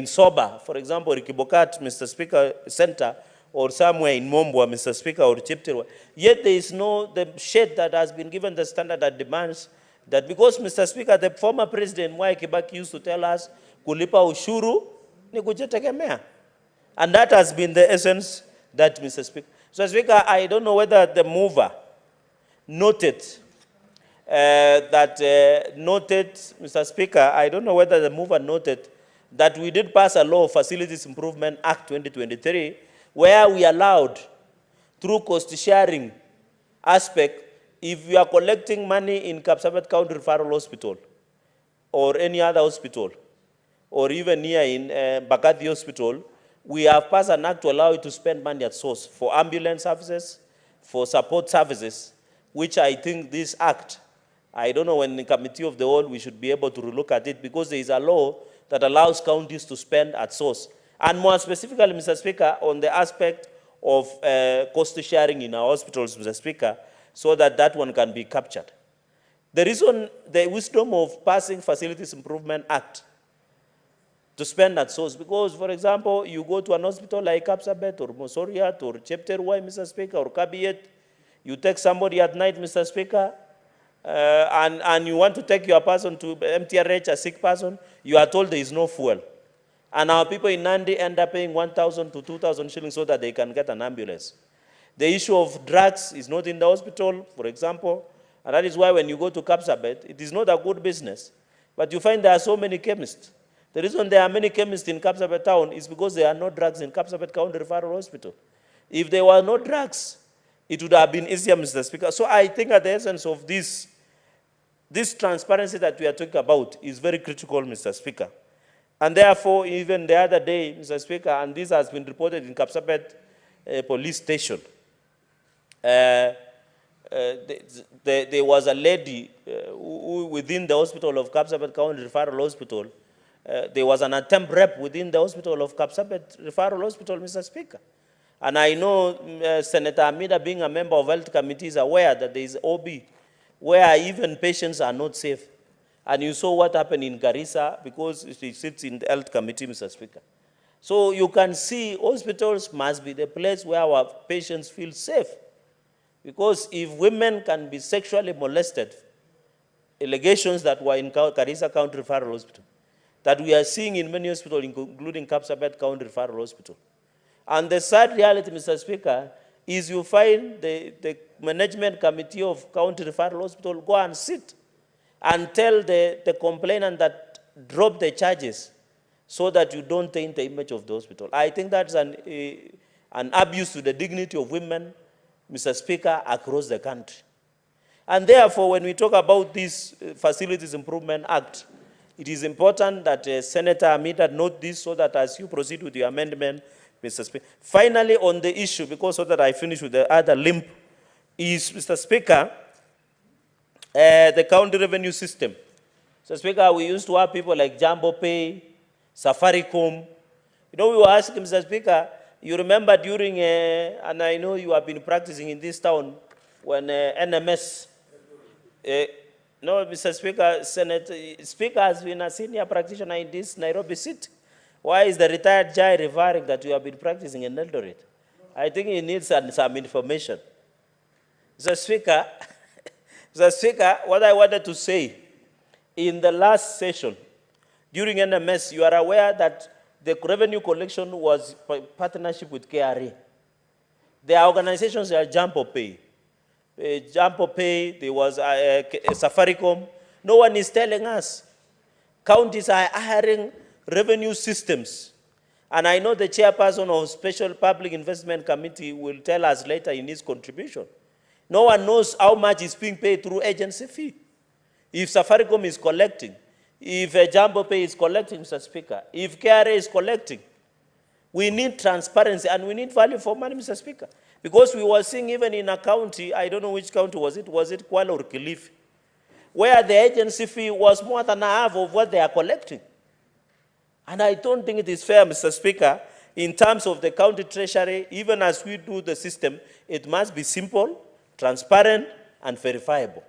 Soba, for example, Rikibokat, Mr. Speaker, Center, or somewhere in Mombwa, Mr. Speaker, or Chipterwa. Yet there is no, the shed that has been given the standard that demands that, because, Mr. Speaker, the former President Mwai Kibaki used to tell us, kulipa ushuru ni kujitegemea. And that has been the essence that, Mr. Speaker. So, Speaker, I don't know whether the mover noted Mr. Speaker, I don't know whether the mover noted that we did pass a law, Facilities Improvement Act 2023, where we allowed, through cost sharing aspect, if you are collecting money in Kapsabet County Referral Hospital or any other hospital, or even here in Bakati Hospital, we have passed an act to allow you to spend money at source for ambulance services, for support services, which I think this act, I don't know, when the committee of the whole, we should be able to look at it, because there is a law that allows counties to spend at source. And more specifically, Mr. Speaker, on the aspect of cost sharing in our hospitals, Mr. Speaker, so that that one can be captured. The reason, the wisdom of passing Facilities Improvement Act to spend at source, because, for example, you go to an hospital like Kapsabet or Mosoriat or Chepter Y, Mr. Speaker, or Kabiyet, you take somebody at night, Mr. Speaker, and you want to take your person to MTRH, a sick person, you are told there is no fuel. And our people in Nandi end up paying 1,000 to 2,000 shillings so that they can get an ambulance. The issue of drugs is not in the hospital, for example, and that is why when you go to Kapsabet, it is not a good business. But you find there are so many chemists. The reason there are many chemists in Kapsabet town is because there are no drugs in Kapsabet County Referral Hospital. If there were no drugs, it would have been easier, Mr. Speaker. So I think at the essence of this transparency that we are talking about is very critical, Mr. Speaker. And therefore, even the other day, Mr. Speaker, and this has been reported in Kapsabet police station, there was a lady who within the hospital of Kapsabet County Referral Hospital, there was an attempt rep within the hospital of Kapsabet Referral Hospital, Mr. Speaker. And I know Senator Amida, being a member of health committee, is aware that there is OB, where even patients are not safe. And you saw what happened in Garissa because she sits in the health committee, Mr. Speaker. So you can see hospitals must be the place where our patients feel safe. Because if women can be sexually molested, allegations that were in Garissa County Referral Hospital, that we are seeing in many hospitals, including Kapsabet County Referral Hospital. And the sad reality, Mr. Speaker, is you find the management committee of County Referral Hospital go and sit and tell the complainant that drop the charges so that you don't taint the image of the hospital. I think that's an abuse to the dignity of women, Mr. Speaker, across the country. And therefore, when we talk about this Facilities Improvement Act, it is important that Senator Amida note this so that as you proceed with your amendment, Mr. Speaker. Finally, on the issue, because so that I finish with the other limp, is, Mr. Speaker, the county revenue system. Mr. Speaker, we used to have people like Jambo Pay, Safaricom. You know, we were asking, Mr. Speaker, you remember during, and I know you have been practicing in this town, when NMS, no, Mr. Speaker, Speaker has been a senior practitioner in this Nairobi city. Why is the retired Jai referring that you have been practicing in Eldoret? I think he needs some information. Mr. Speaker, Mr. Speaker, what I wanted to say, in the last session, during NMS, you are aware that the revenue collection was partnership with KRA. Their organizations are Jambo Pay. Jambo Pay, there was Safaricom. No one is telling us. Counties are hiring revenue systems. And I know the chairperson of Special Public Investment Committee will tell us later in his contribution. No one knows how much is being paid through agency fee. If Safaricom is collecting, if Jambo Pay is collecting, Mr. Speaker, if KRA is collecting, we need transparency and we need value for money, Mr. Speaker. Because we were seeing even in a county, I don't know which county was it Kwale or Kilifi, where the agency fee was more than half of what they are collecting. And I don't think it is fair, Mr. Speaker, in terms of the county treasury, even as we do the system, it must be simple, transparent, and verifiable.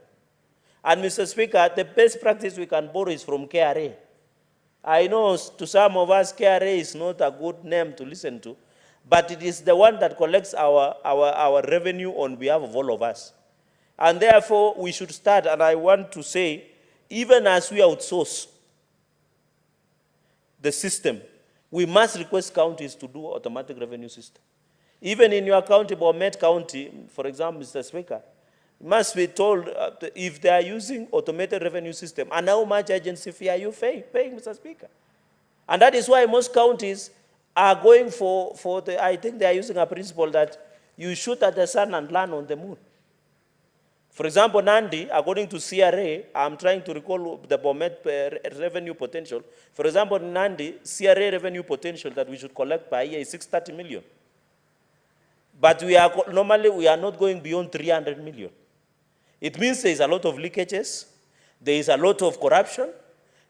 And Mr. Speaker, the best practice we can borrow is from KRA. I know to some of us, KRA is not a good name to listen to, but it is the one that collects our revenue on behalf of all of us. And therefore, we should start, and I want to say, even as we outsource the system, we must request counties to do automatic revenue system. Even in your county, Bomet County, for example, Mr. Speaker, must be told if they are using automated revenue system and how much agency fee are you paying, Mr. Speaker. And that is why most counties are going for the, I think they are using a principle that you shoot at the sun and land on the moon. For example, Nandi, according to CRA, I'm trying to recall the Bomet revenue potential. For example, Nandi, CRA revenue potential that we should collect per year is 630 million. But normally we are not going beyond 300 million. It means there is a lot of leakages, there is a lot of corruption,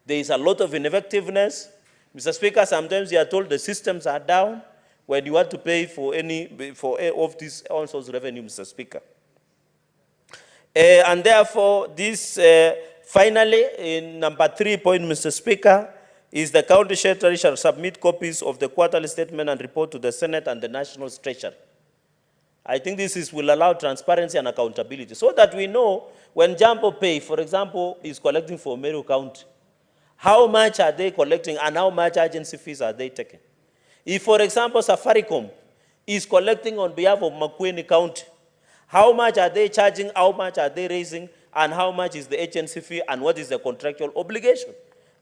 there is a lot of ineffectiveness. Mr. Speaker, sometimes you are told the systems are down when you want to pay for any of these all sorts of revenue, Mr. Speaker. And therefore, this finally, in number 3 point, Mr. Speaker, is the county secretary shall submit copies of the quarterly statement and report to the Senate and the National Treasury. I think this will allow transparency and accountability so that we know when Jambo Pay, for example, is collecting for Meru County, how much are they collecting and how much agency fees are they taking? If, for example, Safaricom is collecting on behalf of Makueni County, how much are they charging, how much are they raising, and how much is the agency fee, and what is the contractual obligation?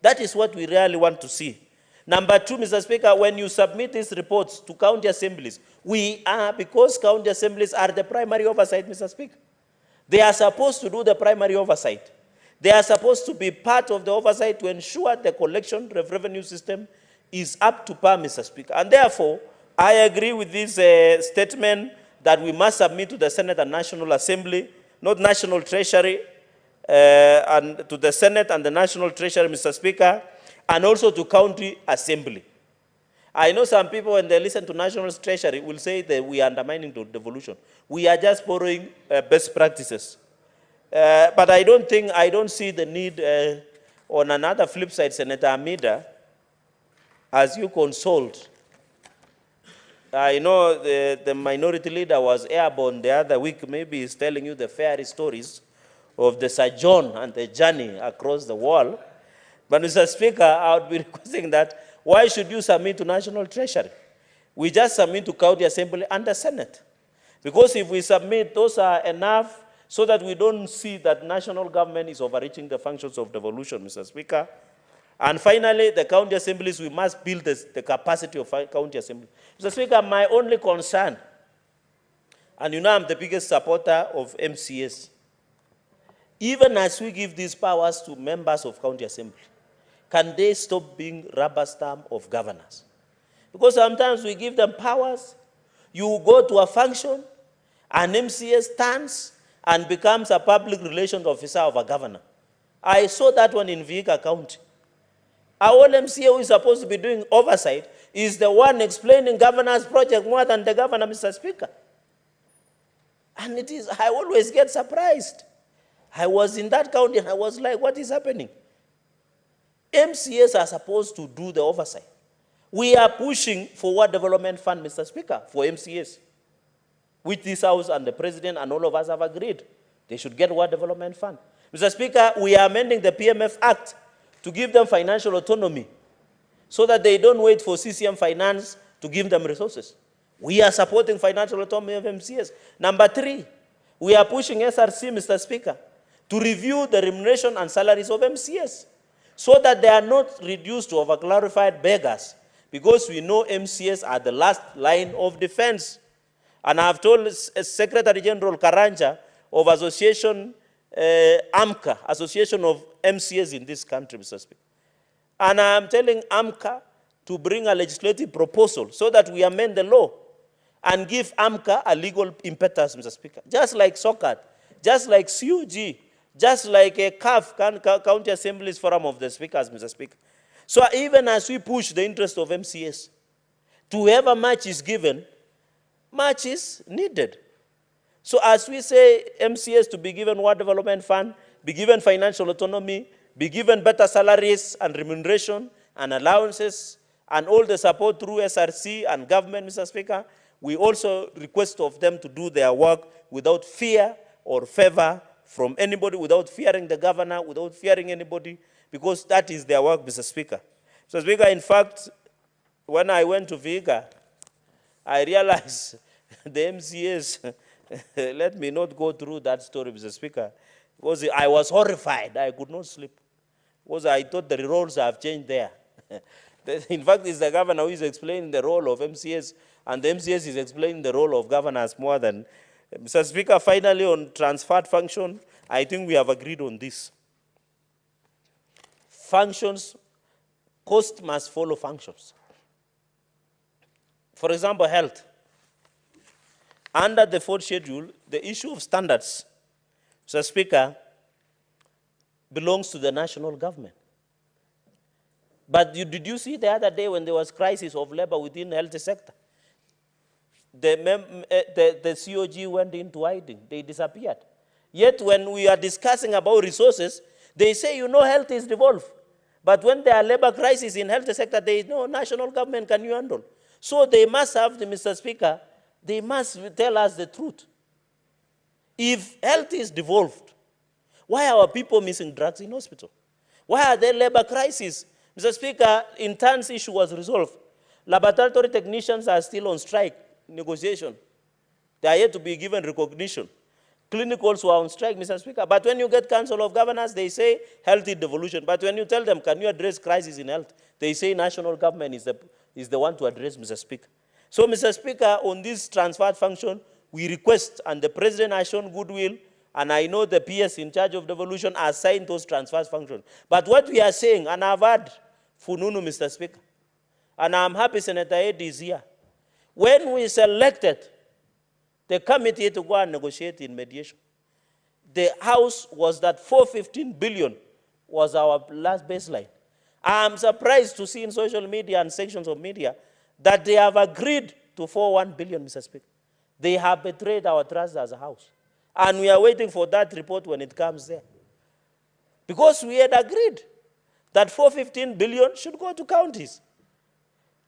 That is what we really want to see. Number 2, Mr. Speaker, when you submit these reports to county assemblies, because county assemblies are the primary oversight, Mr. Speaker. They are supposed to do the primary oversight. They are supposed to be part of the oversight to ensure the collection revenue system is up to par, Mr. Speaker. And therefore, I agree with this statement that we must submit to the Senate and National Assembly, not National Treasury, and to the Senate and the National Treasury, Mr. Speaker, and also to County Assembly. I know some people, when they listen to National Treasury, will say that we are undermining the devolution. We are just borrowing best practices. But I don't see the need, on another flip side, Senator Amida, as you consult, I know the minority leader was airborne the other week, maybe he's telling you the fairy stories of the sojourn and the journey across the wall. But Mr. Speaker, I would be requesting that, why should you submit to National Treasury? We just submit to County Assembly and the Senate. Because if we submit, those are enough so that we don't see that national government is overreaching the functions of devolution, Mr. Speaker. And finally, the county assemblies, we must build the capacity of county assemblies. Mr. Speaker, my only concern, and you know I'm the biggest supporter of MCAs, even as we give these powers to members of county assembly, can they stop being rubber stamp of governors? Because sometimes we give them powers, you go to a function, an MCA stands and becomes a public relations officer of a governor. I saw that one in Vihiga County. Our MCA who is supposed to be doing oversight is the one explaining governor's project more than the governor, Mr. Speaker. And I always get surprised. I was in that county and I was like, what is happening? MCAs are supposed to do the oversight. We are pushing for Ward Development Fund, Mr. Speaker, for MCAs, which this House and the President and all of us have agreed. They should get Ward Development Fund. Mr. Speaker, we are amending the PMF Act to give them financial autonomy so that they don't wait for CCM Finance to give them resources. We are supporting financial autonomy of MCAs. Number 3, we are pushing SRC, Mr. Speaker, to review the remuneration and salaries of MCAs so that they are not reduced to overglorified beggars, because we know MCAs are the last line of defense. And I have told Secretary General Karanja of Association AMCA, Association of MCAs in this country, Mr. Speaker. And I am telling AMCA to bring a legislative proposal so that we amend the law and give AMCA a legal impetus, Mr. Speaker. Just like SOCAT, just like CUG, just like a CAF, County Assemblies Forum of the Speakers, Mr. Speaker. So even as we push the interest of MCAs, to whoever much is given, much is needed. So as we say MCAs to be given Ward Development Fund, be given financial autonomy, be given better salaries and remuneration and allowances and all the support through SRC and government, Mr. Speaker, we also request of them to do their work without fear or favor from anybody, without fearing the governor, without fearing anybody, because that is their work, Mr. Speaker. Mr. Speaker, in fact, when I went to Vihiga, I realized the MCAs, let me not go through that story, Mr. Speaker, because I was horrified. I could not sleep, because I thought the roles have changed there. In fact, it's the governor who is explaining the role of MCAs, and the MCAs is explaining the role of governors more than. Mr. Speaker, finally on transferred function, I think we have agreed on this. Functions, cost must follow functions. For example, health. Under the 4th schedule, the issue of standards, Mr. Speaker, belongs to the national government. But did you see the other day when there was crisis of labor within the health sector? The COG went into hiding. They disappeared. Yet when we are discussing about resources, they say, you know, health is devolved. But when there are labor crises in health sector, there is no national government can you handle. So they must have, Mr. Speaker, they must tell us the truth. If health is devolved, why are people missing drugs in hospital? Why are there labor crises? Mr. Speaker, interns issue was resolved. Laboratory technicians are still on strike, negotiation. They are yet to be given recognition. Clinicals were on strike, Mr. Speaker. But when you get Council of Governors, they say health is devolution. But when you tell them, can you address crisis in health? They say national government is the one to address, Mr. Speaker. So, Mr. Speaker, on this transferred function, we request, and the President has shown goodwill, and I know the PS in charge of devolution are assigned those transfer functions. But what we are saying, and I've heard Fununu, Mr. Speaker, and I'm happy Senator Eddy is here. When we selected the committee to go and negotiate in mediation, the House was that 415 billion was our last baseline. I'm surprised to see in social media and sections of media that they have agreed to 41 billion, Mr. Speaker. They have betrayed our trust as a House. And we are waiting for that report when it comes there. Because we had agreed that 415 billion should go to counties.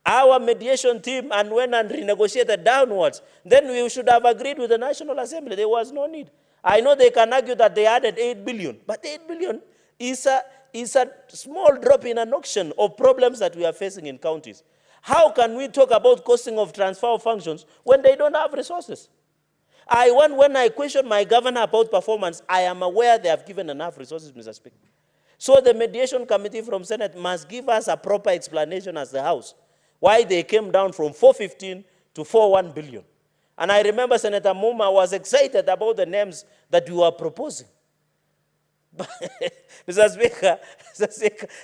Our mediation team and went and renegotiated downwards. Then we should have agreed with the National Assembly. There was no need. I know they can argue that they added 8 billion, but 8 billion is a small drop in an ocean of problems that we are facing in counties. How can we talk about costing of transfer of functions when they don't have resources? When I question my governor about performance, I am aware they have given enough resources, Mr. Speaker. So the mediation committee from Senate must give us a proper explanation as the House why they came down from 415 to 41 billion. And I remember Senator Muma was excited about the names that you were proposing. Mr. Speaker,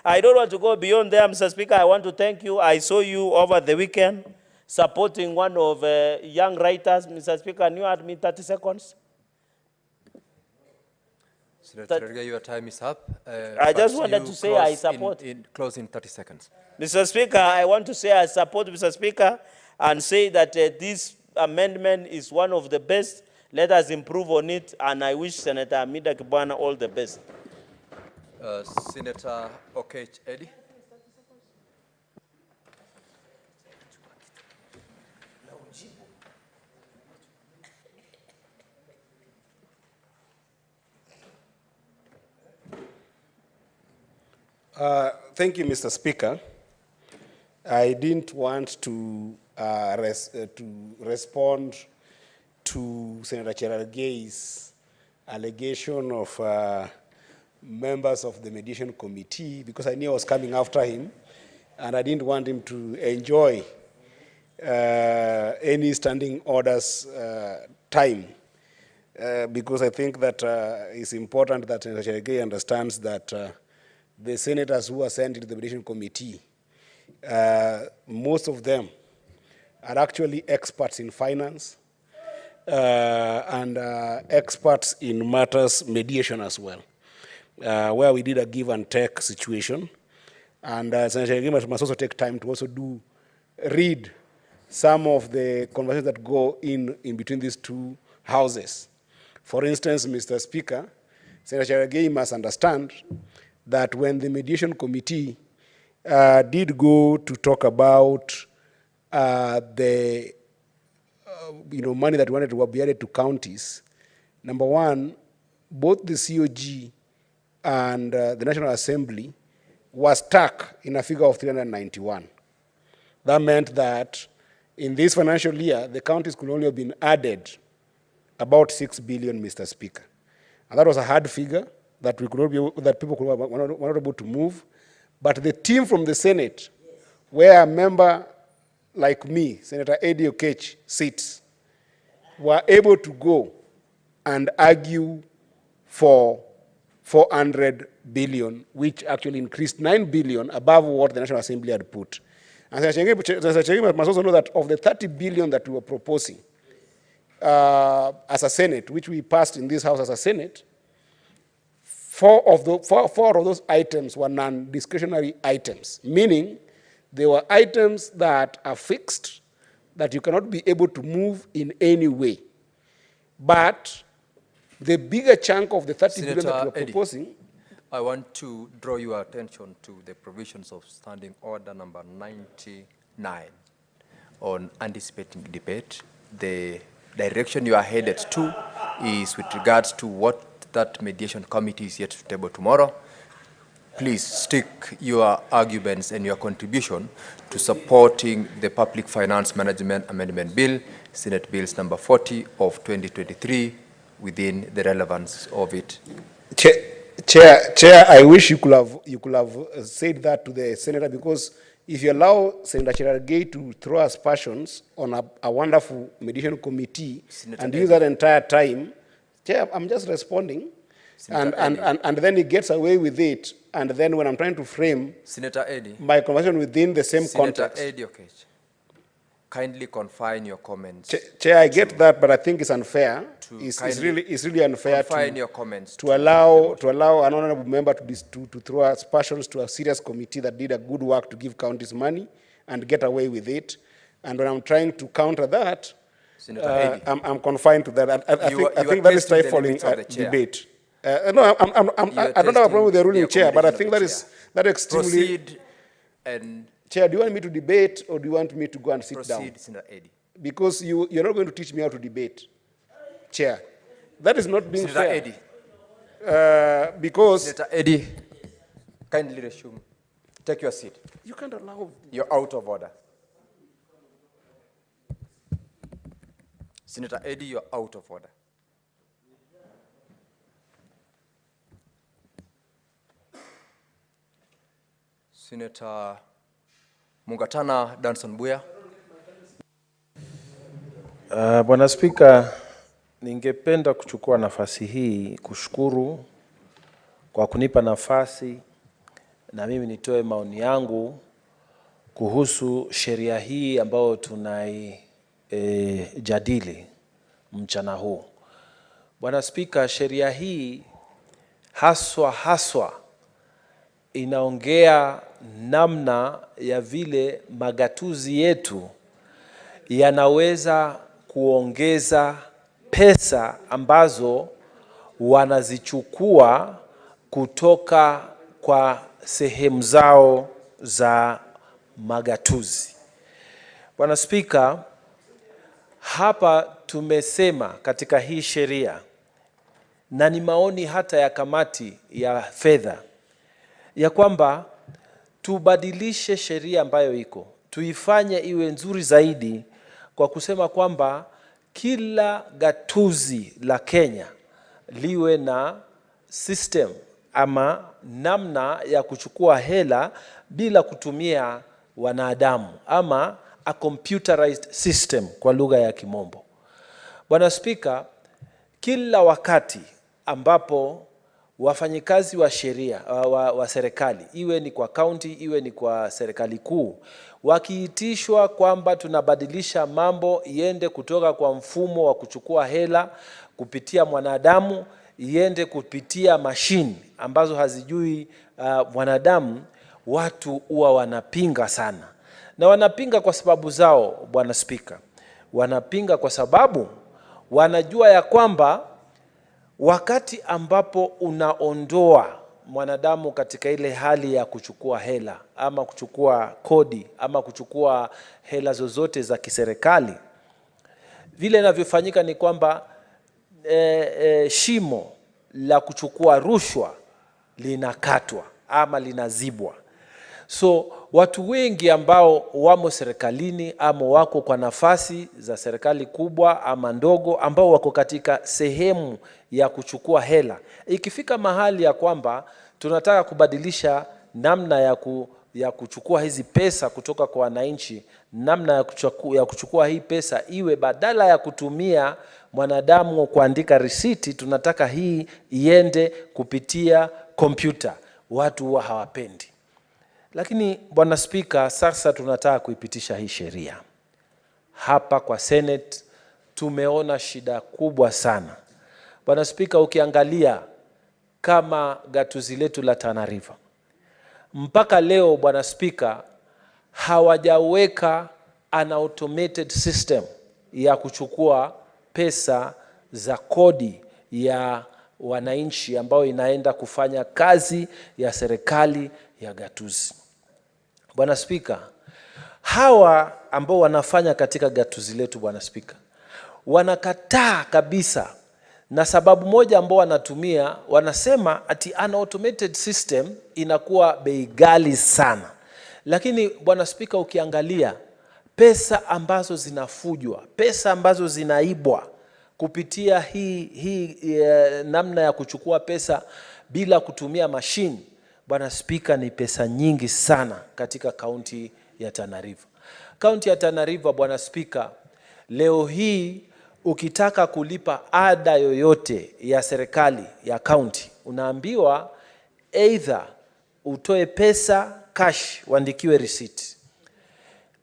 I don't want to go beyond there, Mr. Speaker. I want to thank you. I saw you over the weekend supporting one of young writers. Mr. Speaker, can you add me 30 seconds? Senator Cherargei, your time is up. I just wanted to say I support. Close in 30 seconds. Mr. Speaker, I want to say I support, Mr. Speaker, and say that this amendment is one of the best. Let us improve on it, and I wish Senator Amida Kibwana all the best. Senator Okech Eddy. Thank you, Mr. Speaker. I didn't want to respond to Senator Cherargei's allegation of members of the mediation committee because I knew I was coming after him, and I didn't want him to enjoy any standing orders time because I think that it's important that Senator Cherargei understands that the senators who are sent into the mediation committee, most of them are actually experts in finance and experts in matters mediation as well, where we did a give and take situation. And Senator Cherargei must also take time to also read some of the conversations that go in between these two houses. For instance, Mr. Speaker, Senator Cherargei must understand that when the mediation committee did go to talk about the money that wanted to be added to counties, number one, both the COG and the National Assembly was stuck in a figure of 391. That meant that in this financial year, the counties could only have been added about 6 billion, Mr. Speaker. And that was a hard figure that we could not be able, that people were not able to move. But the team from the Senate, where a member like me, Senator Eddy Okech, sits, were able to go and argue for 400 billion, which actually increased 9 billion above what the National Assembly had put. And Senator Cherargei must also know that of the 30 billion that we were proposing as a Senate, which we passed in this House as a Senate, four of those items were non-discretionary items, meaning they were items that are fixed, that you cannot be able to move in any way. But the bigger chunk of the 30 billion that Senator you are proposing. I want to draw your attention to the provisions of Standing Order number 99 on anticipating debate. The direction you are headed to is with regards to what that mediation committee is yet to table tomorrow. Please stick your arguments and your contribution to supporting the Public Finance Management Amendment Bill, Senate Bills number 40 of 2023, within the relevance of it. Chair, I wish you could have said that to the senator, because if you allow Senator Cherargei to throw aspersions on a wonderful mediation committee and use that entire time, Chair, I'm just responding, and then he gets away with it, and then when I'm trying to frame Senator Eddie, my conversation within the same Senator context. Eddie Okech, kindly confine your comments. Chair, I get that, but I think it's unfair. It's really unfair your comments to allow an honorable member to throw aspersions to a serious committee that did a good work to give counties money and get away with it. And when I'm trying to counter that, I'm confined to that. I think that is stifling debate. No, I don't have a problem with the ruling chair, but I think that extremely. Proceed and Chair, do you want me to debate, or do you want me to go and sit down? proceed, Senator Eddie. Because you're not going to teach me how to debate, Chair. That is not being Senator fair. Eddie. Because Senator Eddie, kindly resume. Take your seat. you can't allow. You're out of order. Senator Eddie, you're out of order. Senator Mungatana Danson Buya. Bwana Spika, ningependa kuchukua nafasi hii kushukuru kwa kunipa nafasi na mimi nitoe maoni yangu kuhusu sheria hii ambayo tunaijadili mchana huu. Bwana Spika, sheria hii haswa inaongea namna ya vile magatuzi yetu yanaweza kuongeza pesa ambazo wanazichukua kutoka kwa sehemu zao za magatuzi. Bwana Spika, hapa tumesema katika hii sheria, na ni maoni hata ya kamati ya fedha, ya kwamba tubadilishe sheria ambayo iko, tuifanye iwe nzuri zaidi, kwa kusema kwamba kila gatuzi la Kenya liwe na system ama namna ya kuchukua hela bila kutumia wanadamu, ama a computerized system kwa lugha ya Kimombo. Bwana Spika, kila wakati ambapo wafanyikazi wa sheria wa serikali, iwe ni kwa county, iwe ni kwa serikali kuu, wakiitishwa kwamba tunabadilisha mambo iende kutoka kwa mfumo wa kuchukua hela kupitia mwanadamu iende kupitia mashini ambazo hazijui mwanadamu, watu huwa wanapinga sana. Na wanapinga kwa sababu zao, Bwana Spika. Wanapinga kwa sababu wanajua ya kwamba wakati ambapo unaondoa mwanadamu katika ile hali ya kuchukua hela ama kuchukua kodi ama kuchukua hela zozote za kiserikali, vile inavyofanyika ni kwamba shimo la kuchukua rushwa linakatwa ama linazibwa. So watu wengi ambao wamo serikalini ama wako kwa nafasi za serikali kubwa ama ndogo, ambao wako katika sehemu ya kuchukua hela, ikifika mahali ya kwamba tunataka kubadilisha namna ya kuchukua hizi pesa kutoka kwa wananchi, namna ya kuchukua hii pesa iwe badala ya kutumia mwanadamu kuandika risiti, tunataka hii iende kupitia kompyuta, watu huwa hawapendi. Lakini Bwana Spika, sasa tunataka kuipitisha hii sheria. Hapa kwa Senate tumeona shida kubwa sana. Bwana Spika, ukiangalia kama gatuzi letu la Tana River. Mpaka leo Bwana Spika, hawajaweka an automated system ya kuchukua pesa za kodi ya wananchi ambao inaenda kufanya kazi ya serikali ya gatuzi. Bwana Spika, hawa ambao wanafanya katika gatuzi letu Bwana Spika, wanakataa kabisa, na sababu moja ambao wanatumia, wanasema ati an automated system inakuwa bei ghali sana. Lakini Bwana Spika, ukiangalia pesa ambazo zinafujwa, pesa ambazo zinaibwa kupitia hii namna ya kuchukua pesa bila kutumia machine, Bwana Spika, ni pesa nyingi sana katika kaunti ya Tana River. Kaunti ya Tana River Bwana Spika, leo hii ukitaka kulipa ada yoyote ya serikali ya kaunti, unaambiwa either utoe pesa cash, uandikiwe receipt,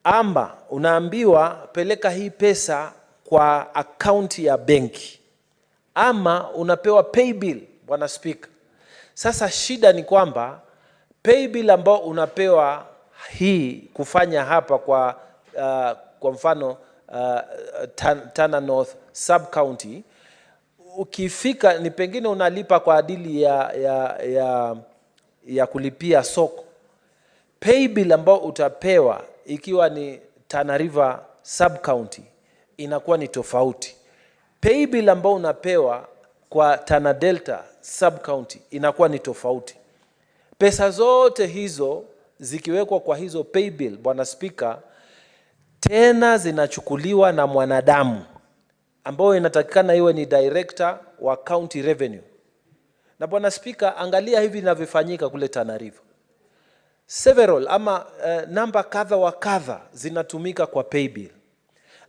ama unaambiwa peleka hii pesa kwa akaunti ya benki, ama unapewa pay bill Bwana Spika. Sasa shida ni kwamba pay bill ambao unapewa hii kufanya hapa kwa mfano Tana North sub county, ukifika ni pengine unalipa kwa adili ya kulipia soko. Pay bill ambao utapewa ikiwa ni Tana River sub county inakuwa ni tofauti. Pay bill ambao unapewa kwa Tana Delta sub county inakuwa ni tofauti. Pesa zote hizo zikiwekwa kwa hizo pay bill Bwana Spika, tena zinachukuliwa na mwanadamu ambao inatakikana iwe ni director wa county revenue. Na Bwana Spika, angalia hivi inavyofanyika kule Tana River. Several ama namba kadha wa kadha zinatumika kwa pay bill.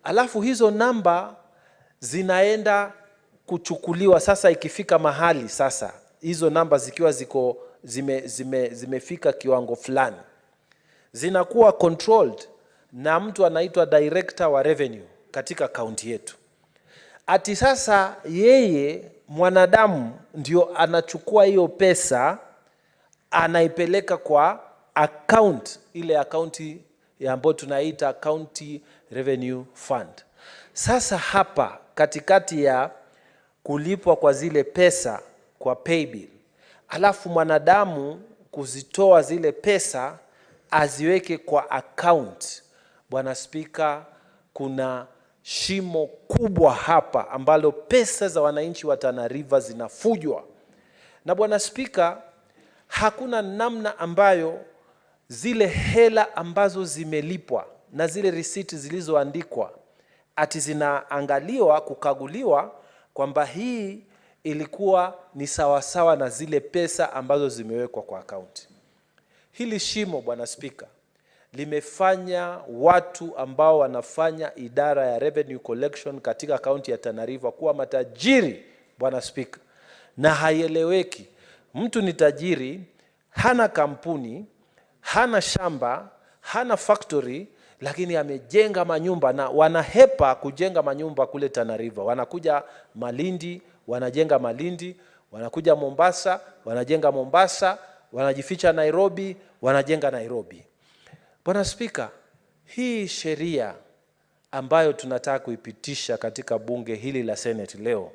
Alafu hizo namba zinaenda kuchukuliwa, sasa ikifika mahali sasa hizo namba zikiwa zimefika kiwango fulani, zinakuwa controlled na mtu anaitwa director wa revenue katika kaunti yetu. Ati sasa yeye mwanadamu ndio anachukua hiyo pesa, anaipeleka kwa account, ile akaunti ambayo tunaita County Revenue Fund. Sasa hapa katikati ya kulipwa kwa zile pesa kwa pay bill, alafu mwanadamu kuzitoa zile pesa aziweke kwa account, Bwana Spika, kuna shimo kubwa hapa ambalo pesa za wananchi wa Tana River zinafujwa. Na Bwana Spika, hakuna namna ambayo zile hela ambazo zimelipwa na zile risiti zilizoandikwa ati zinaangaliwa, kukaguliwa kwamba hii ilikuwa ni sawasawa na zile pesa ambazo zimewekwa kwa akaunti. Hili shimo Bwana Spika limefanya watu ambao wanafanya idara ya revenue collection katika kaunti ya Tana River kuwa matajiri Bwana Spika, na haieleweki. Mtu ni tajiri, hana kampuni, hana shamba, hana factory, lakini amejenga manyumba, na wanahepa kujenga manyumba kule Tana River. Wanakuja Malindi, wanajenga Malindi, wanakuja Mombasa, wanajenga Mombasa, wanajificha Nairobi, wanajenga Nairobi. Bwana Spika, hii sheria ambayo tunataka kuipitisha katika bunge hili la Senate leo,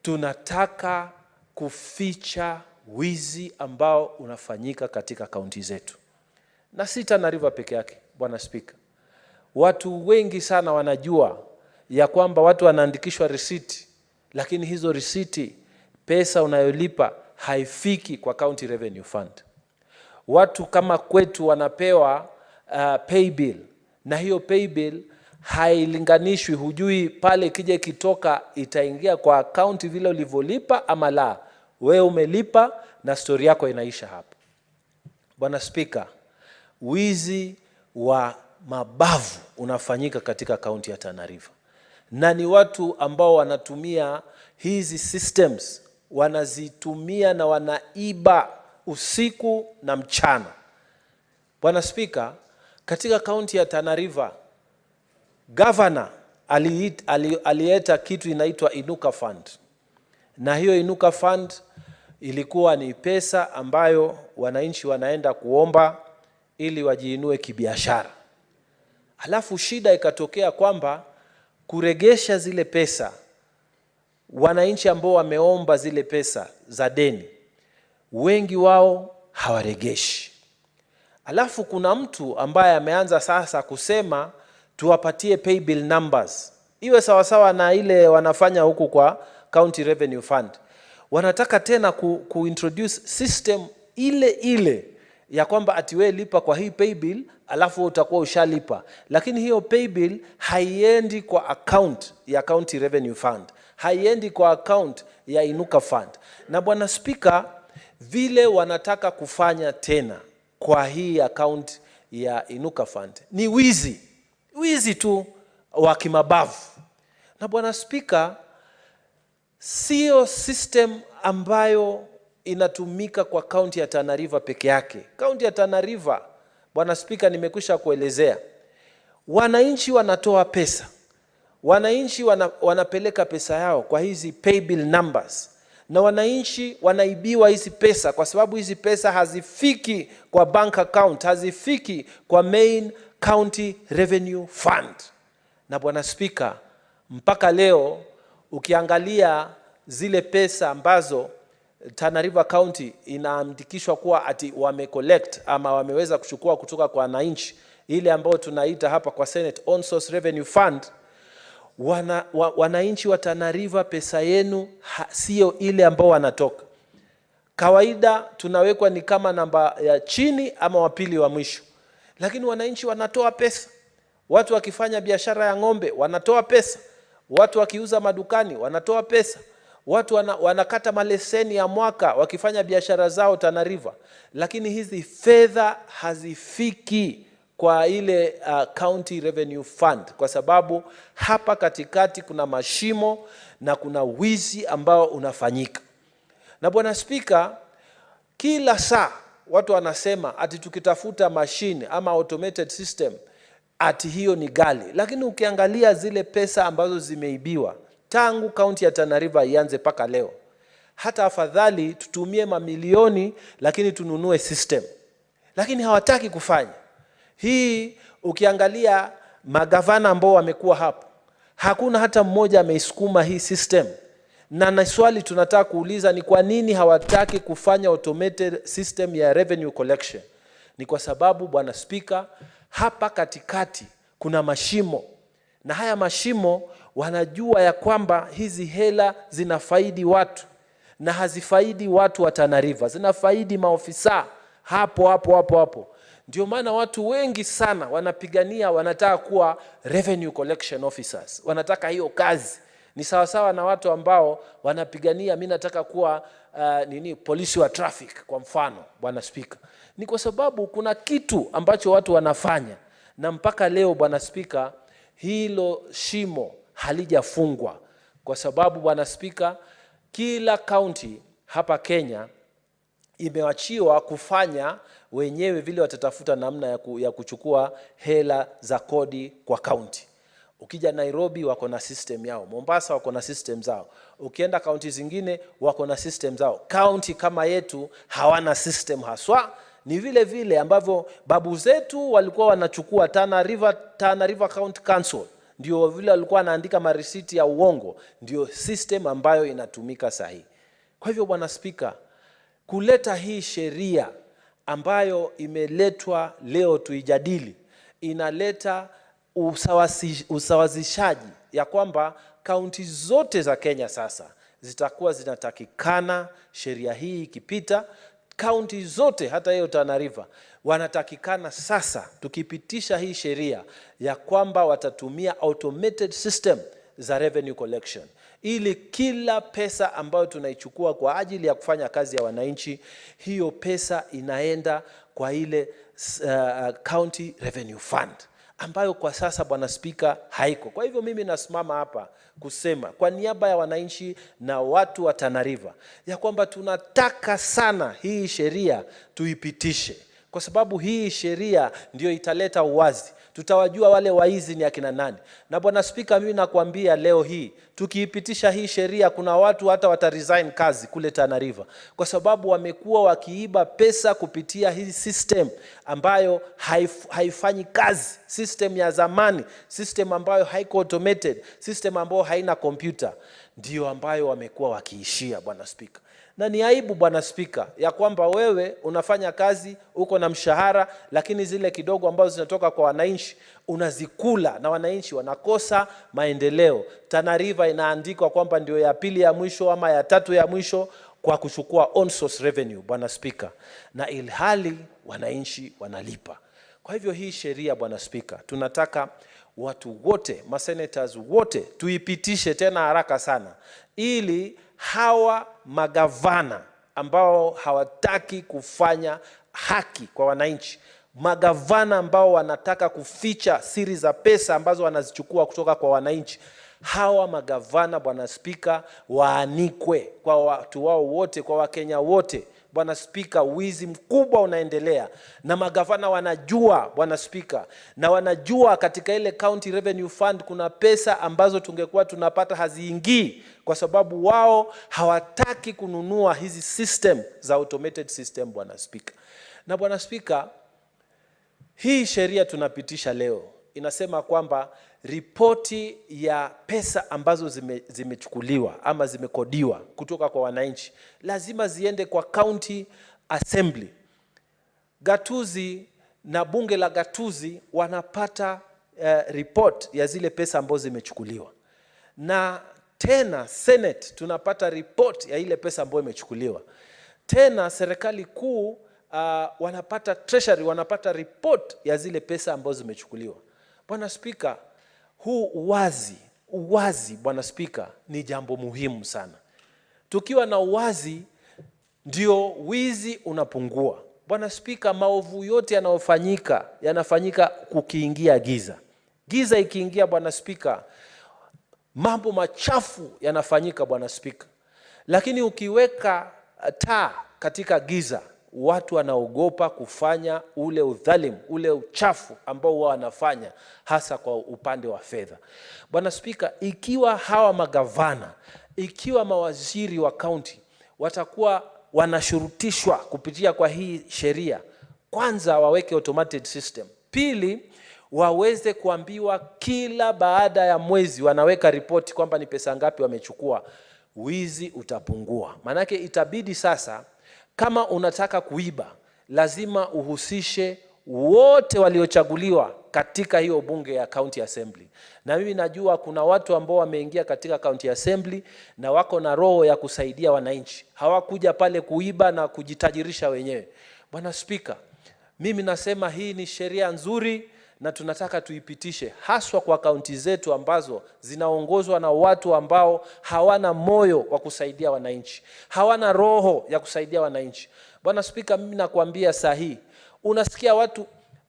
tunataka kuficha wizi ambao unafanyika katika kaunti zetu. Na si Tana River peke yake Bwana Spika. Watu wengi sana wanajua ya kwamba watu wanaandikishwa risiti, lakini hizo risiti pesa unayolipa haifiki kwa County Revenue Fund. Watu kama kwetu wanapewa pay bill, na hiyo pay bill hailinganishwi, hujui pale kije kitoka itaingia kwa account vile ulivyolipa ama la. Wewe umelipa na story yako inaisha hapo. Bwana Spika, wizi wa mabavu unafanyika katika kaunti ya Tana River, na ni watu ambao wanatumia hizi systems, wanazitumia na wanaiba usiku na mchana. Bwana Spika, katika kaunti ya Tana River, governor alieta kitu inaitwa Inuka Fund. Na hiyo Inuka Fund ilikuwa ni pesa ambayo wananchi wanaenda kuomba ili wajiinue kibiashara. Alafu shida ikatokea kwamba kuregesha zile pesa, wananchi ambao wameomba zile pesa za deni, wengi wao hawaregeshi. Alafu kuna mtu ambaye ameanza sasa kusema tuwapatie pay bill numbers, iwe sawasawa na ile wanafanya huku kwa County Revenue Fund. Wanataka tena kuintroduce system ile ya kwamba ati wewe lipa kwa hii pay bill alafu utakuwa ushalipa, lakini hiyo pay bill haiendi kwa account ya County Revenue Fund, haiendi kwa account ya Inuka Fund. Na Bwana Speaker, vile wanataka kufanya tena kwa hii account ya Inuka Fund ni wizi tu wa kimabavu. Na Bwana Speaker, sio system ambayo inatumika kwa kaunti ya Tana River peke yake. Kaunti ya Tana River, Bwana Speaker, nimekwisha kuelezea, wananchi wanatoa pesa, wananchi wanapeleka pesa yao kwa hizi pay bill numbers, na wananchi wanaibiwa hizi pesa kwa sababu hizi pesa hazifiki kwa bank account, hazifiki kwa main County Revenue Fund. Na Bwana Speaker, mpaka leo ukiangalia zile pesa ambazo Tana River County inaandikishwa kuwa ati wamecollect ama wameweza kuchukua kutoka kwa wananchi, ile ambayo tunaita hapa kwa Senate On Source Revenue Fund, wananchi wa Tana River pesa yenu sio ile ambao wanatoka. Kawaida tunawekwa ni kama namba ya chini ama wapili wa mwisho, lakini wananchi wanatoa pesa. Watu wakifanya biashara ya ng'ombe wanatoa pesa, watu wakiuza madukani wanatoa pesa, watu wanakata maleseni ya mwaka wakifanya biashara zao Tana River, lakini hizi fedha hazifiki kwa ile County Revenue Fund kwa sababu hapa katikati kuna mashimo na kuna wizi ambao unafanyika. Na Bwana Speaker, kila saa watu wanasema ati tukitafuta machine ama automated system ati hiyo ni gali, lakini ukiangalia zile pesa ambazo zimeibiwa tangu kaunti ya Tana River ianze paka leo, hata afadhali tutumie mamilioni lakini tununue system, lakini hawataki kufanya hii. Ukiangalia magavana ambao wamekuwa hapo, hakuna hata mmoja ameisukuma hii system. Na swali tunataka kuuliza ni kwa nini hawataki kufanya automated system ya revenue collection? Ni kwa sababu Bwana Speaker, hapa katikati kuna mashimo, na haya mashimo wanajua ya kwamba hizi hela zinafaidi watu na hazifaidi watu wa Tana River, zinafaidi maofisa hapo. Ndio maana watu wengi sana wanapigania, wanataka kuwa revenue collection officers, wanataka hiyo kazi. Ni sawasawa na watu ambao wanapigania, mimi nataka kuwa polisi wa traffic kwa mfano, Bwana Speaker. Ni kwa sababu kuna kitu ambacho watu wanafanya, na mpaka leo Bwana Speaker, hilo shimo halijafungwa. Kwa sababu Bwana Speaker, kila county hapa Kenya imewachiwa kufanya wenyewe vile watatafuta namna ya kuchukua hela za kodi kwa county. Ukija Nairobi wako na system yao, Mombasa wako na system zao, ukienda county zingine wako na system zao. County kama yetu hawana system haswa. Ni vile ambavyo babu zetu walikuwa wanachukua Tana River County Council, ndio vile walikuwa wanaandika marisiti ya uongo, ndio system ambayo inatumika sahihi. Kwa hivyo Bwana Speaker, kuleta hii sheria ambayo imeletwa leo tuijadili, inaleta usawazishaji ya kwamba kaunti zote za Kenya sasa zitakuwa zinatakikana, sheria hii ikipita, kaunti zote hata hiyo Tana River wanatakikana sasa, tukipitisha hii sheria ya kwamba watatumia automated system za revenue collection, ili kila pesa ambayo tunaichukua kwa ajili ya kufanya kazi ya wananchi, hiyo pesa inaenda kwa ile County Revenue Fund, ambayo kwa sasa Bwana Speaker haiko. Kwa hivyo mimi nasimama hapa kusema kwa niaba ya wananchi na watu wa Tana River ya kwamba tunataka sana hii sheria tuipitishe, kwa sababu hii sheria ndio italeta uwazi. Tutawajua wale waizi ni akina nani. Na Bwana Spika, mimi nakwambia leo hii tukiipitisha hii sheria, kuna watu hata wataresign kazi kule Tana River, kwa sababu wamekuwa wakiiba pesa kupitia hii system ambayo haifanyi kazi, system ya zamani, system ambayo haiko automated, system ambayo haina computer, ndio ambayo wamekuwa wakiishia, Bwana Spika. Na ni aibu, Bwana Spika, ya kwamba wewe unafanya kazi, uko na mshahara, lakini zile kidogo ambazo zinatoka kwa wananchi unazikula, na wananchi wanakosa maendeleo. Tana River inaandikwa kwamba ndio ya pili ya mwisho ama ya tatu ya mwisho kwa kuchukua on source revenue, Bwana Spika, na ilhali wananchi wanalipa. Kwa hivyo hii sheria, Bwana Spika, tunataka watu wote, masenators wote, tuipitishe tena haraka sana, ili hawa magavana ambao hawataki kufanya haki kwa wananchi, magavana ambao wanataka kuficha siri za pesa ambazo wanazichukua kutoka kwa wananchi, hawa magavana, Bwana Spika, waanikwe kwa watu wao wote, kwa Wakenya wote. Bwana Spika, wizi mkubwa unaendelea, na magavana wanajua, Bwana Spika, na wanajua katika ile County Revenue Fund kuna pesa ambazo tungekuwa tunapata haziingii, kwa sababu wao hawataki kununua hizi system za automated system, Bwana Spika. Na Bwana Spika, hii sheria tunapitisha leo inasema kwamba ripoti ya pesa ambazo zimechukuliwa ama zimekodiwa kutoka kwa wananchi lazima ziende kwa County Assembly. Gatuzi na bunge la gatuzi wanapata report ya zile pesa ambazo zimechukuliwa. Na tena Senate tunapata report ya ile pesa ambayo imechukuliwa. Tena serikali kuu wanapata, Treasury wanapata report ya zile pesa ambazo zimechukuliwa. Bwana Spika, huu uwazi Bwana Spika, ni jambo muhimu sana. Tukiwa na uwazi ndio wizi unapungua. Bwana Spika, maovu yote yanafanyika kukiingia giza. Giza ikiingia, Bwana Spika, mambo machafu yanafanyika, Bwana Spika. Lakini ukiweka taa katika giza, watu wanaogopa kufanya ule udhalimu, ule uchafu ambao wao wanafanya, hasa kwa upande wa fedha. Bwana Spika, ikiwa hawa magavana, ikiwa mawaziri wa county watakuwa wanashurutishwa kupitia kwa hii sheria, kwanza waweke automated system. Pili, waweze kuambiwa kila baada ya mwezi wanaweka ripoti kwamba ni pesa ngapi wamechukua, wizi utapungua. Manake itabidi sasa, kama unataka kuiba, lazima uhusishe wote waliochaguliwa katika hiyo bunge ya County Assembly. Na mimi najua kuna watu ambao wameingia katika County Assembly na wako na roho ya kusaidia wananchi. Hawakuja pale kuiba na kujitajirisha wenyewe. Bwana Spika, mimi nasema hii ni sheria nzuri na tunataka tuipitishe, haswa kwa kaunti zetu ambazo zinaongozwa na watu ambao hawana moyo wa kusaidia wananchi, hawana roho ya kusaidia wananchi. Bwana Spika, mimi nakwambia sahi, unasikia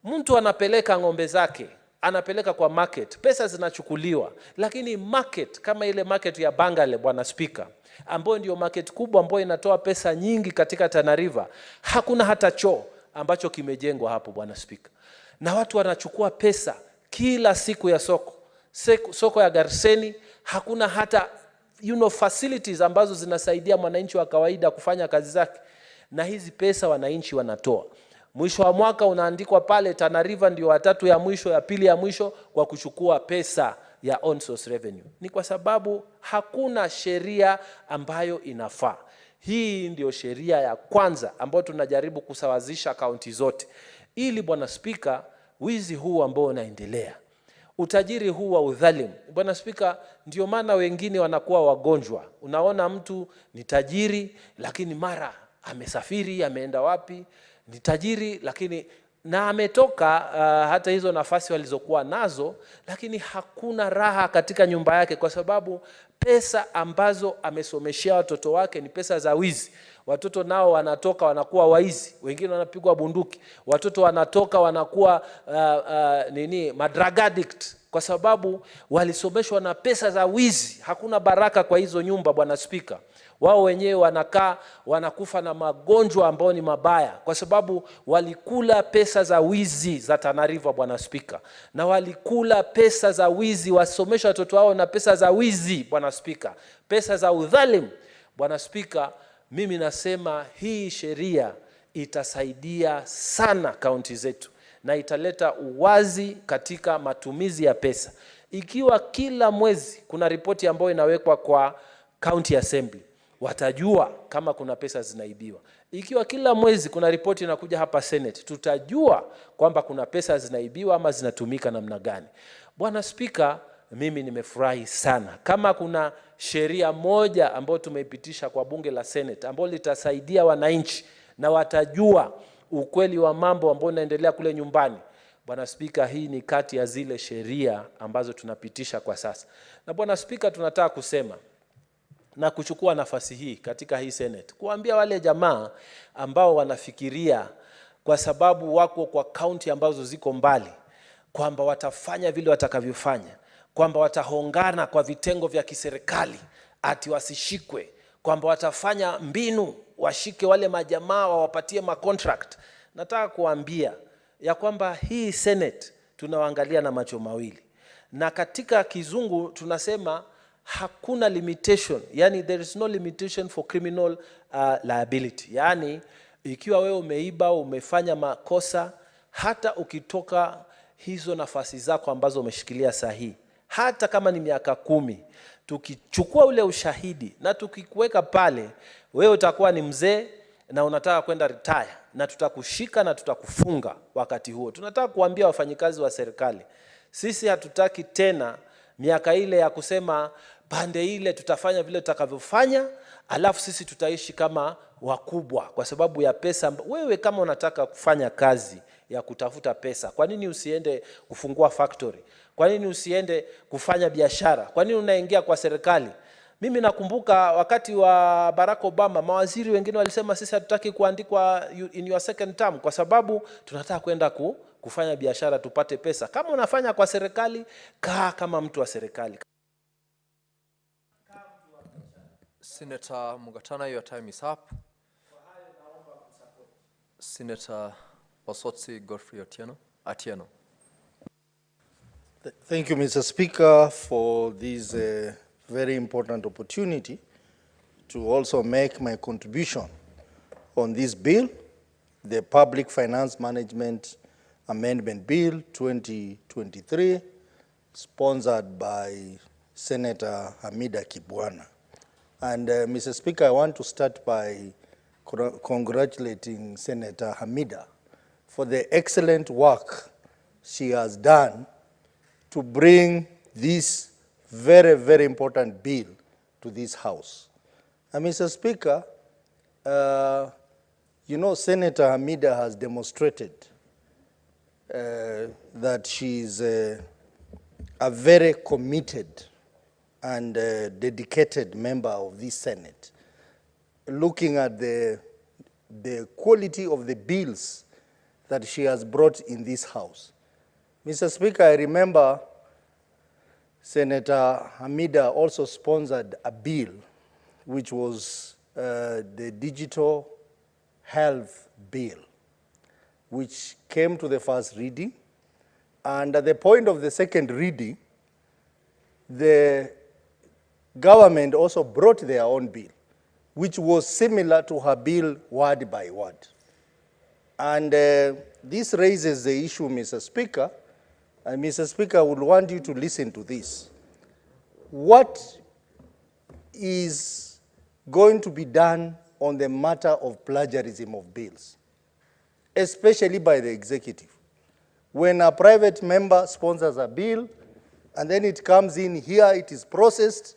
mtu anapeleka ng'ombe zake, anapeleka kwa market, pesa zinachukuliwa, lakini market kama ile market ya Bangale, Bwana Spika, ambayo ndio market kubwa ambayo inatoa pesa nyingi katika Tana River, hakuna hata choo ambacho kimejengwa hapo, Bwana Spika. Na watu wanachukua pesa kila siku ya soko ya Garseni, hakuna hata facilities ambazo zinasaidia mwananchi wa kawaida kufanya kazi zake. Na hizi pesa wananchi wanatoa. Mwisho wa mwaka unaandikwa pale Tana River ndio watatu ya mwisho, ya pili ya mwisho kwa kuchukua pesa ya on source revenue. Ni kwa sababu hakuna sheria ambayo inafaa. Hii ndio sheria ya kwanza ambayo tunajaribu kusawazisha kaunti zote, ili Bwana Spika, wizi huu ambao unaendelea, utajiri huu wa udhalimu, Bwana Spika, ndio maana wengine wanakuwa wagonjwa. Unaona mtu ni tajiri lakini mara amesafiri, ameenda wapi, ni tajiri lakini na ametoka hata hizo nafasi walizokuwa nazo, lakini hakuna raha katika nyumba yake, kwa sababu pesa ambazo amesomeshia watoto wake ni pesa za wizi. Watoto nao wanatoka wanakuwa waizi, wengine wanapigwa bunduki. Watoto wanatoka wanakuwa drug addict, kwa sababu walisomeshwa na pesa za wizi. Hakuna baraka kwa hizo nyumba, Bwana Spika. Wao wenyewe wanakaa wanakufa na magonjwa ambayo ni mabaya kwa sababu walikula pesa za wizi za Tana River, Bwana Spika, na walikula pesa za wizi, wasomesha watoto wao na pesa za wizi, Bwana Spika, pesa za udhalimu. Bwana Spika, mimi nasema hii sheria itasaidia sana kaunti zetu na italeta uwazi katika matumizi ya pesa. Ikiwa kila mwezi kuna ripoti ambayo inawekwa kwa county assembly, watajua kama kuna pesa zinaibiwa. Ikiwa kila mwezi kuna ripoti inakuja hapa Senate, tutajua kwamba kuna pesa zinaibiwa ama zinatumika namna gani. Bwana Spika, mimi nimefurahi sana. Kama kuna sheria moja ambayo tumeipitisha kwa bunge la Senate ambayo litasaidia wananchi na watajua ukweli wa mambo ambayo yanaendelea kule nyumbani, Bwana Spika, hii ni kati ya zile sheria ambazo tunapitisha kwa sasa. Na Bwana Spika, tunataka kusema na kuchukua nafasi hii katika hii Senate kuambia wale jamaa ambao wanafikiria kwa sababu wako kwa kaunti ambazo ziko mbali kwamba watafanya vile watakavyofanya, kwamba watahongana kwa vitengo vya kiserikali ati wasishikwe, kwamba watafanya mbinu washike wale majamaa wawapatie contract. Nataka kuambia ya kwamba hii Senate tunawaangalia na macho mawili, na katika kizungu tunasema hakuna limitation, yani there is no limitation for criminal liability. Yani ikiwa wewe umeiba, umefanya makosa, hata ukitoka hizo nafasi zako ambazo umeshikilia sahihi, hata kama ni miaka 10, tukichukua ule ushahidi na tukikuweka pale, wewe utakuwa ni mzee na unataka kwenda retire, na tutakushika na tutakufunga wakati huo. Tunataka kuambia wafanyikazi wa serikali, sisi hatutaki tena miaka ile ya kusema pande ile tutafanya vile tutakavyofanya, alafu sisi tutaishi kama wakubwa kwa sababu ya pesa. Wewe kama unataka kufanya kazi ya kutafuta pesa, kwa nini usiende kufungua factory? Kwa nini usiende kufanya biashara? Kwa nini unaingia kwa serikali? Mimi nakumbuka wakati wa Barack Obama, mawaziri wengine walisema sisi hatutaki kuandikwa in your second term kwa sababu tunataka kwenda kufanya biashara tupate pesa. Kama unafanya kwa serikali, kaa kama mtu wa serikali. Senator Mugatana, your time is up. Senator Osotsi Godfrey Atieno. Thank you, Mr. Speaker, for this very important opportunity to also make my contribution on this bill, the Public Finance Management Amendment Bill 2023, sponsored by Senator Hamida Kibwana. And Mr. Speaker, I want to start by congratulating Senator Hamida for the excellent work she has done to bring this very, very important bill to this House. And Mr. Speaker, you know, Senator Hamida has demonstrated that she is a very committed and dedicated member of this Senate. Looking at the quality of the bills that she has brought in this House. Mr. Speaker, I remember Senator Hamida also sponsored a bill which was the Digital Health Bill, which came to the first reading. And at the point of the second reading, the government also brought their own bill, which was similar to her bill word by word. And this raises the issue, Mr. Speaker, and Mr. Speaker, I would want you to listen to this. What is going to be done on the matter of plagiarism of bills, especially by the executive? When a private member sponsors a bill, and then it comes in here, it is processed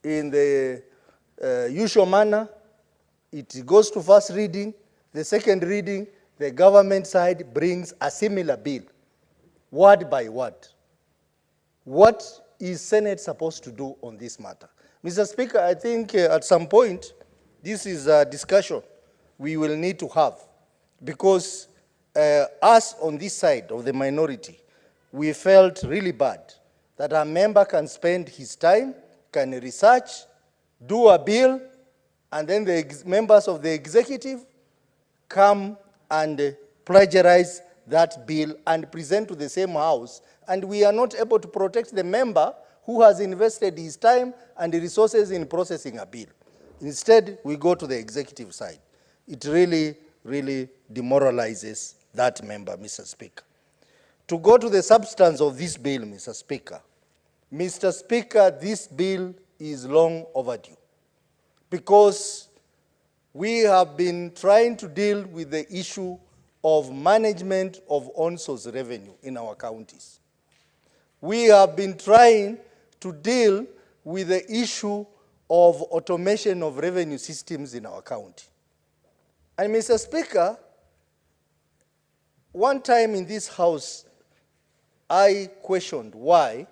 in the usual manner, it goes to first reading, the second reading, the government side brings a similar bill, word by word. What is Senate supposed to do on this matter? Mr. Speaker, I think at some point, this is a discussion we will need to have, because us on this side of the minority, we felt really bad that a member can spend his time, can research, do a bill, and then the members of the executive come and plagiarize that bill and present to the same house, and we are not able to protect the member who has invested his time and resources in processing a bill. Instead, we go to the executive side. It really, really demoralizes that member, Mr. Speaker. To go to the substance of this bill, Mr. Speaker, this bill is long overdue because we have been trying to deal with the issue of management of on-source revenue in our counties. We have been trying to deal with the issue of automation of revenue systems in our county. And Mr. Speaker, one time in this house, I questioned why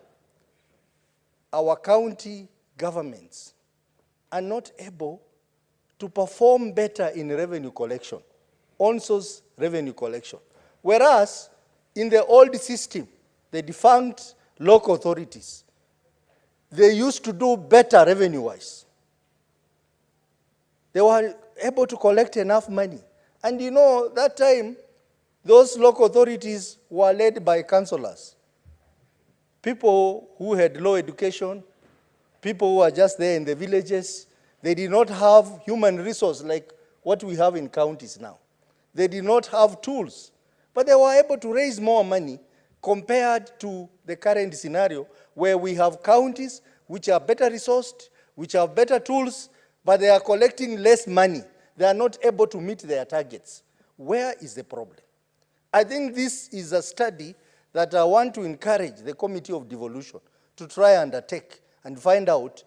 our county governments are not able to perform better in revenue collection, on-source revenue collection. Whereas in the old system, the defunct local authorities, they used to do better revenue-wise. They were able to collect enough money. And you know, that time, those local authorities were led by councillors, people who had low education, people who were just there in the villages. They did not have human resource like what we have in counties now. They did not have tools, but they were able to raise more money compared to the current scenario where we have counties which are better resourced, which have better tools, but they are collecting less money. They are not able to meet their targets. Where is the problem? I think this is a study that I want to encourage the Committee of Devolution to try and undertake and find out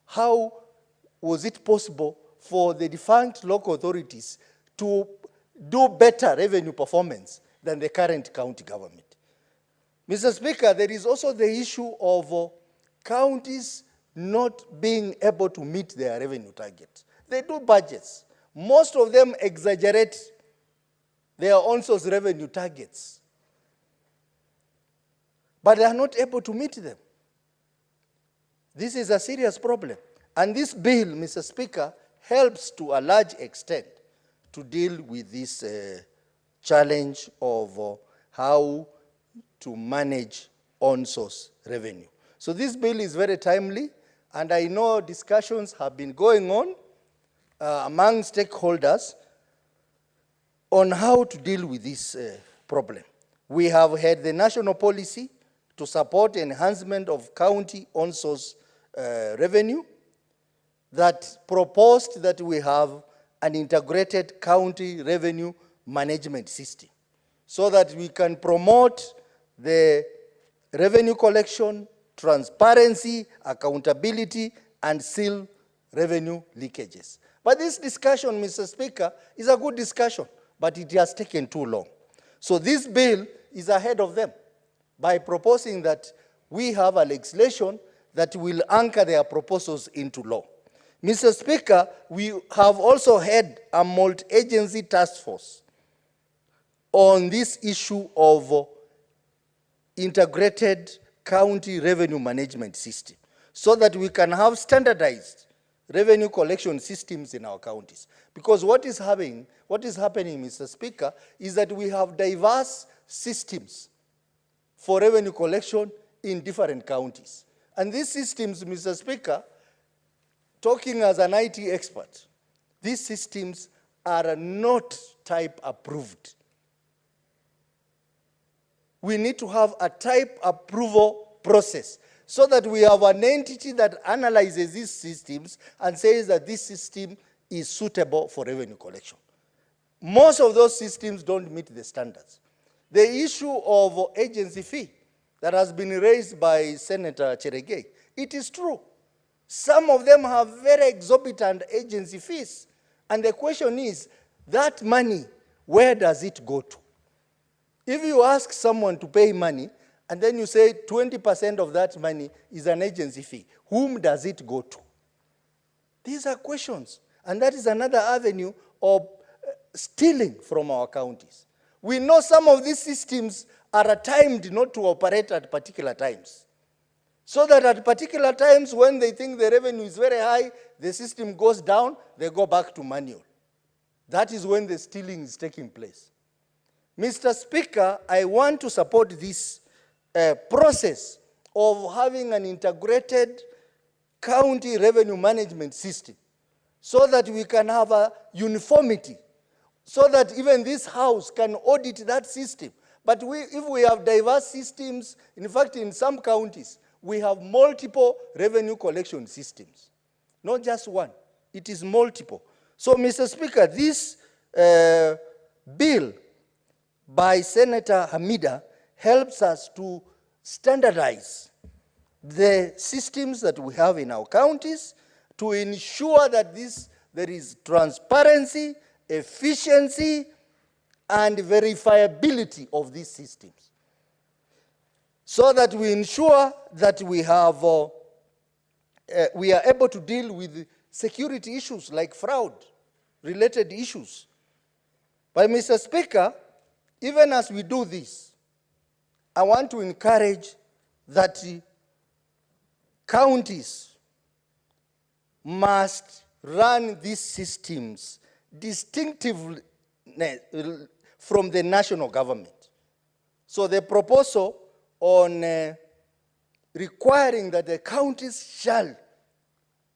how was it possible for the defunct local authorities to do better revenue performance than the current county government. Mr. Speaker, there is also the issue of counties not being able to meet their revenue targets. They do budgets. Most of them exaggerate their on-source revenue targets, but they are not able to meet them. This is a serious problem. And this bill, Mr. Speaker, helps to a large extent to deal with this challenge of how to manage on-source revenue. So this bill is very timely, and I know discussions have been going on among stakeholders on how to deal with this problem. We have had the national policy to support enhancement of county on-source revenue that proposed that we have an integrated county revenue management system so that we can promote the revenue collection, transparency, accountability, and seal revenue leakages. But this discussion, Mr. Speaker, is a good discussion, but it has taken too long. So this bill is ahead of them by proposing that we have a legislation that will anchor their proposals into law. Mr. Speaker, we have also had a multi-agency task force on this issue of integrated county revenue management system so that we can have standardized revenue collection systems in our counties. Because what is happening, Mr. Speaker, is that we have diverse systems for revenue collection in different counties. And these systems, Mr. Speaker, talking as an IT expert, these systems are not type approved. We need to have a type approval process so that we have an entity that analyzes these systems and says that this system is suitable for revenue collection. Most of those systems don't meet the standards. The issue of agency fee that has been raised by Senator Cheregei, it is true. Some of them have very exorbitant agency fees. And the question is, that money, where does it go to? If you ask someone to pay money, and then you say 20% of that money is an agency fee, whom does it go to? These are questions. And that is another avenue of stealing from our counties. We know some of these systems are timed not to operate at particular times. So that at particular times when they think the revenue is very high, the system goes down, they go back to manual. That is when the stealing is taking place. Mr. Speaker, I want to support this process of having an integrated county revenue management system so that we can have a uniformity, so that even this house can audit that system. But if we have diverse systems, in fact, in some counties, we have multiple revenue collection systems. Not just one, it is multiple. So, Mr. Speaker, this bill by Senator Hamida helps us to standardize the systems that we have in our counties to ensure that there is transparency, efficiency, and verifiability of these systems, so that we ensure that we are able to deal with security issues like fraud-related issues. But, Mr. Speaker, even as we do this, I want to encourage that counties must run these systems distinctively from the national government. So the proposal on requiring that the counties shall,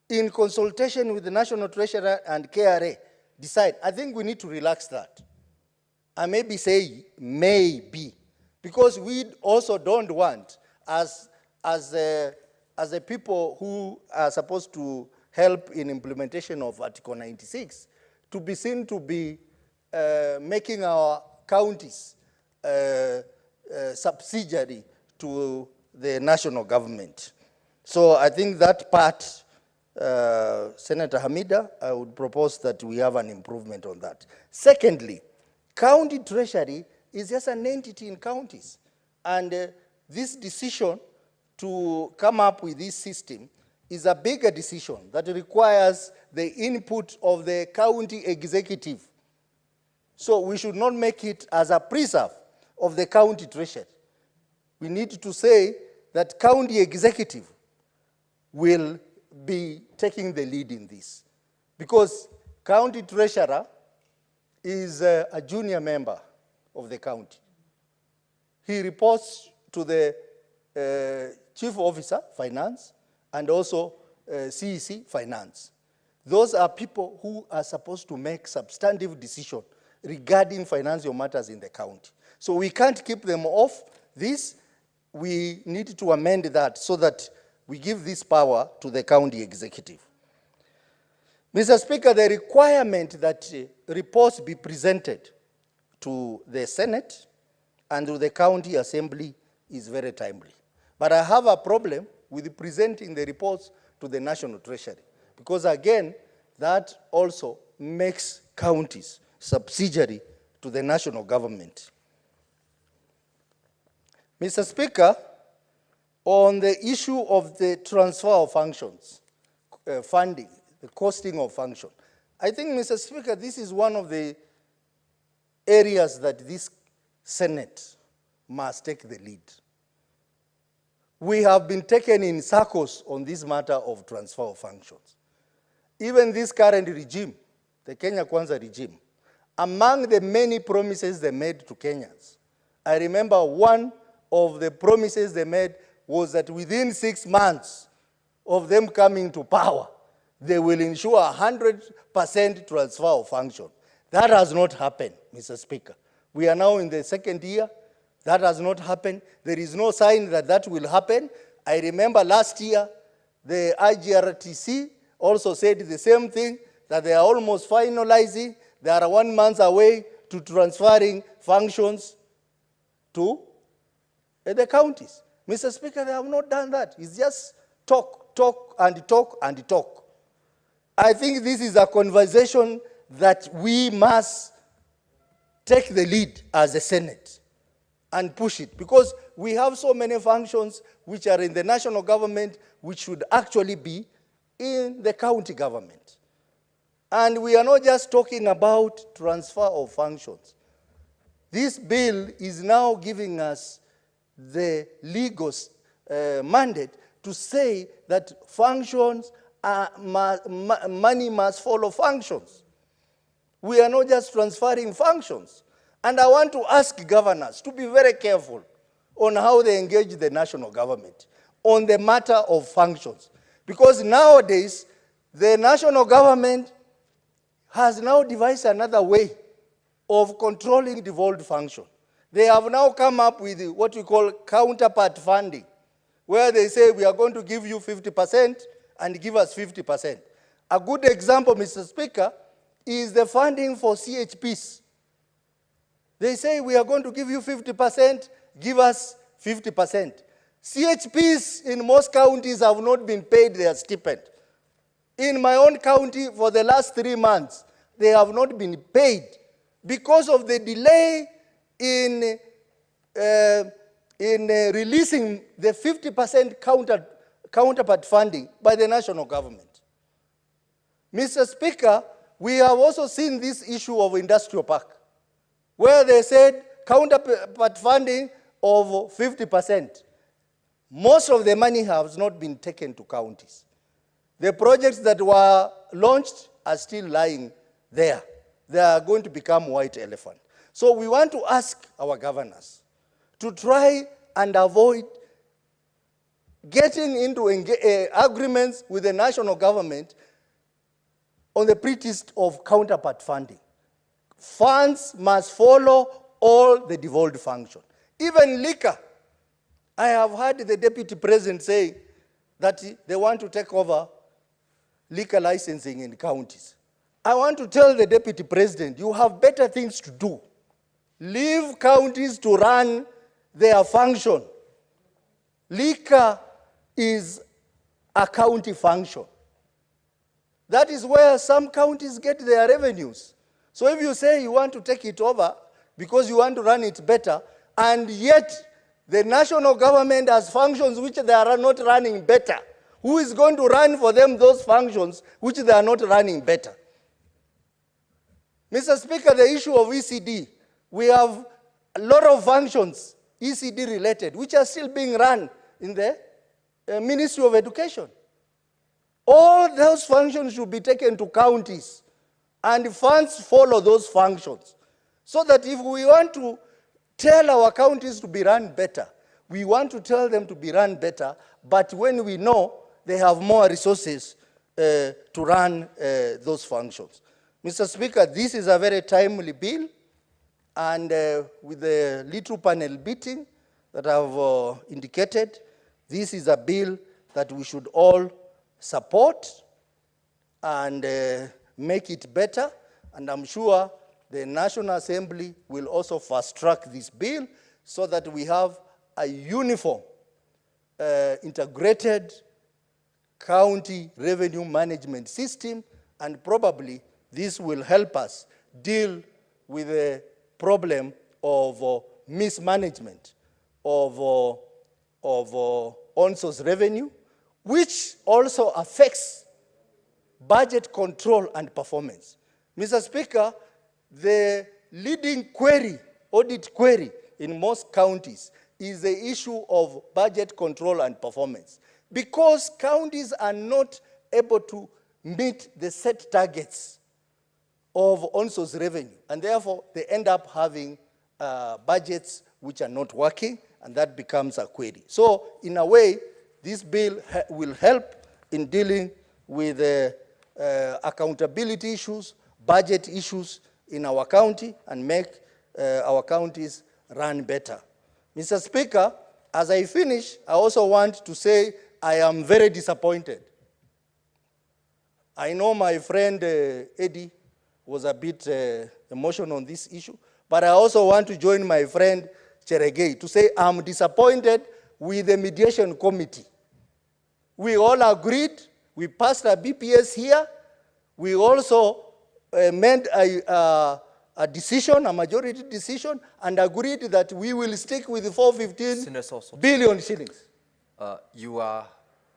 in consultation with the National Treasurer and KRA, decide, I think we need to relax that. I maybe say maybe, because we also don't want, as the people who are supposed to help in implementation of Article 96, to be seen to be making our counties subsidiary to the national government. So I think that part, Senator Hamida, I would propose that we have an improvement on that. Secondly, county treasury is just an entity in counties. And this decision to come up with this system is a bigger decision that requires the input of the county executive. So we should not make it as a preserve of the county treasury. We need to say that county executive will be taking the lead in this, because county treasurer is a junior member of the county. He reports to the chief officer, finance, and also CEC, finance. Those are people who are supposed to make substantive decisions regarding financial matters in the county. So we can't keep them off this. We need to amend that so that we give this power to the county executive. Mr. Speaker, the requirement that reports be presented to the Senate and to the county assembly is very timely. But I have a problem with presenting the reports to the National Treasury, because again, that also makes counties subsidiary to the national government. Mr. Speaker, on the issue of the transfer of functions, funding, the costing of function, I think, Mr. Speaker, this is one of the areas that this Senate must take the lead. We have been taken in circles on this matter of transfer of functions. Even this current regime, the Kenya Kwanza regime, among the many promises they made to Kenyans, I remember one of the promises they made was that within 6 months of them coming to power, they will ensure 100% transfer of function. That has not happened, Mr. Speaker. We are now in the second year. That has not happened. There is no sign that that will happen. I remember last year, the IGRTC also said the same thing, that they are almost finalizing. They are 1 month away to transferring functions to the counties. Mr. Speaker, they have not done that. It's just talk, talk, and talk, and talk. I think this is a conversation that we must take the lead as a Senate and push it, because we have so many functions which are in the national government which should actually be in the county government. And we are not just talking about transfer of functions. This bill is now giving us the legal mandate to say that functions money must follow functions. We are not just transferring functions. And I want to ask governors to be very careful on how they engage the national government on the matter of functions. Because nowadays, the national government has now devised another way of controlling devolved function. They have now come up with what we call counterpart funding, where they say we are going to give you 50% and give us 50%. A good example, Mr. Speaker, is the funding for CHPs. They say we are going to give you 50%, give us 50%. CHPs in most counties have not been paid their stipend. In my own county, for the last 3 months, they have not been paid because of the delay in releasing the 50% counterpart funding by the national government. Mr. Speaker, we have also seen this issue of industrial park, where they said counterpart funding of 50%. Most of the money has not been taken to counties. The projects that were launched are still lying there. They are going to become white elephant. So we want to ask our governors to try and avoid getting into agreements with the national government on the pretext of counterpart funding. Funds must follow all the devolved function. Even liquor, I have heard the deputy president say that they want to take over liquor licensing in counties. I want to tell the deputy president, you have better things to do. Leave counties to run their function. Liquor is a county function. That is where some counties get their revenues. So if you say you want to take it over because you want to run it better, and yet the national government has functions which they are not running better, who is going to run for them those functions which they are not running better? Mr. Speaker, the issue of ECD, we have a lot of functions, ECD related, which are still being run in the Ministry of Education. All those functions should be taken to counties, and funds follow those functions. So that if we want to tell our counties to be run better, we want to tell them to be run better, but when we know they have more resources to run those functions. Mr. Speaker, this is a very timely bill, and with the little panel beating that I've indicated, this is a bill that we should all support and make it better, and I'm sure the National Assembly will also fast-track this bill so that we have a uniform, integrated county revenue management system, and probably this will help us deal with the problem of mismanagement of on-source revenue, which also affects budget control and performance. Mr. Speaker, the leading query, audit query in most counties is the issue of budget control and performance, because counties are not able to meet the set targets of on-source revenue, and therefore they end up having budgets which are not working, and that becomes a query. So in a way, this bill will help in dealing with accountability issues, budget issues in our county, and make our counties run better. Mr. Speaker, as I finish, I also want to say I am very disappointed. I know my friend Eddie was a bit emotional on this issue, but I also want to join my friend Cheregei to say I'm disappointed with the mediation committee. We all agreed, we passed a BPS here, we also made a decision, a majority decision, and agreed that we will stick with the 415 billion shillings. You are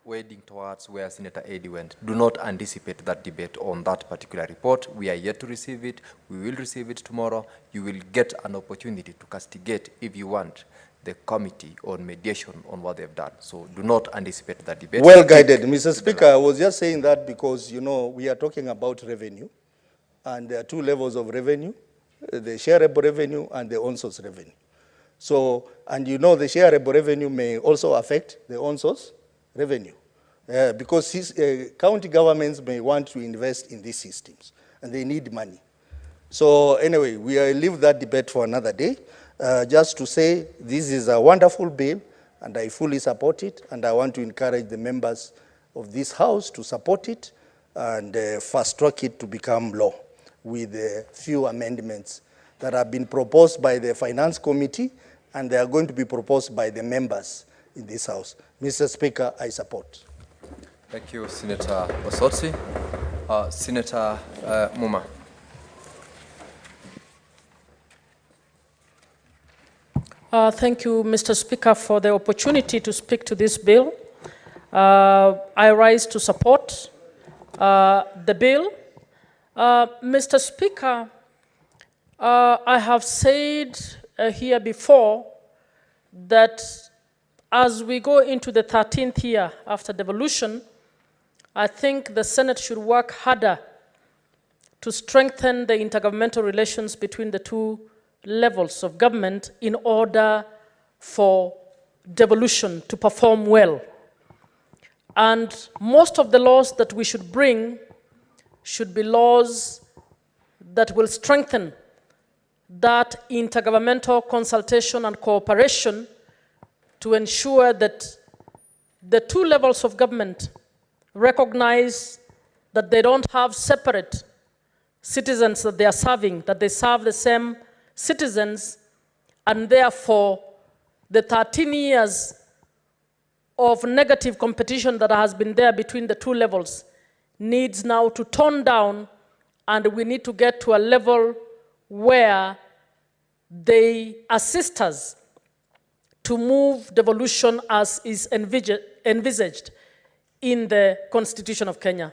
wading towards where Senator Eddie went. Do not anticipate that debate on that particular report. We are yet to receive it. We will receive it tomorrow. You will get an opportunity to castigate, if you want, the committee on mediation on what they've done. So do not anticipate that debate. Well guided, Mr. Speaker. I was just saying that because, you know, we are talking about revenue, and there are two levels of revenue, the shareable revenue and the on-source revenue. So, and you know, the shareable revenue may also affect the on-source revenue, because county governments may want to invest in these systems, and they need money. So anyway, we will leave that debate for another day. Just to say, this is a wonderful bill, and I fully support it, and I want to encourage the members of this House to support it and fast-track it to become law with a few amendments that have been proposed by the Finance Committee, and they are going to be proposed by the members in this House. Mr. Speaker, I support. Thank you, Senator Osotsi. Senator Muma. Thank you, Mr. Speaker, for the opportunity to speak to this bill. I rise to support the bill. Mr. Speaker, I have said here before that as we go into the 13th year after devolution, I think the Senate should work harder to strengthen the intergovernmental relations between the two levels of government in order for devolution to perform well. And most of the laws that we should bring should be laws that will strengthen that intergovernmental consultation and cooperation to ensure that the two levels of government recognize that they don't have separate citizens that they are serving, that they serve the same citizens, and therefore the 13 years of negative competition that has been there between the two levels needs now to tone down, and we need to get to a level where they assist us to move devolution as is envisaged in the Constitution of Kenya.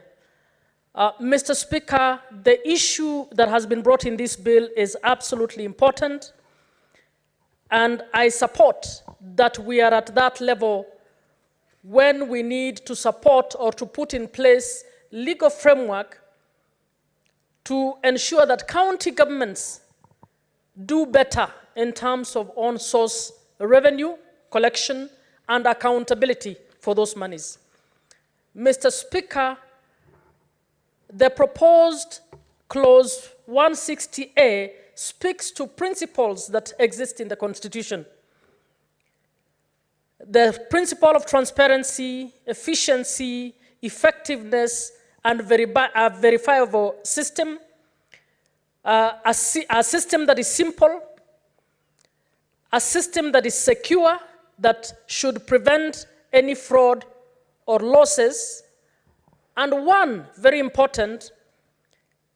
Mr. Speaker, the issue that has been brought in this bill is absolutely important, and I support that we are at that level when we need to support or to put in place legal framework to ensure that county governments do better in terms of on-source revenue collection and accountability for those monies. Mr. Speaker, the proposed clause 160A speaks to principles that exist in the Constitution. The principle of transparency, efficiency, effectiveness, and a verifiable system, a system that is simple, a system that is secure, that should prevent any fraud or losses, and one, very important,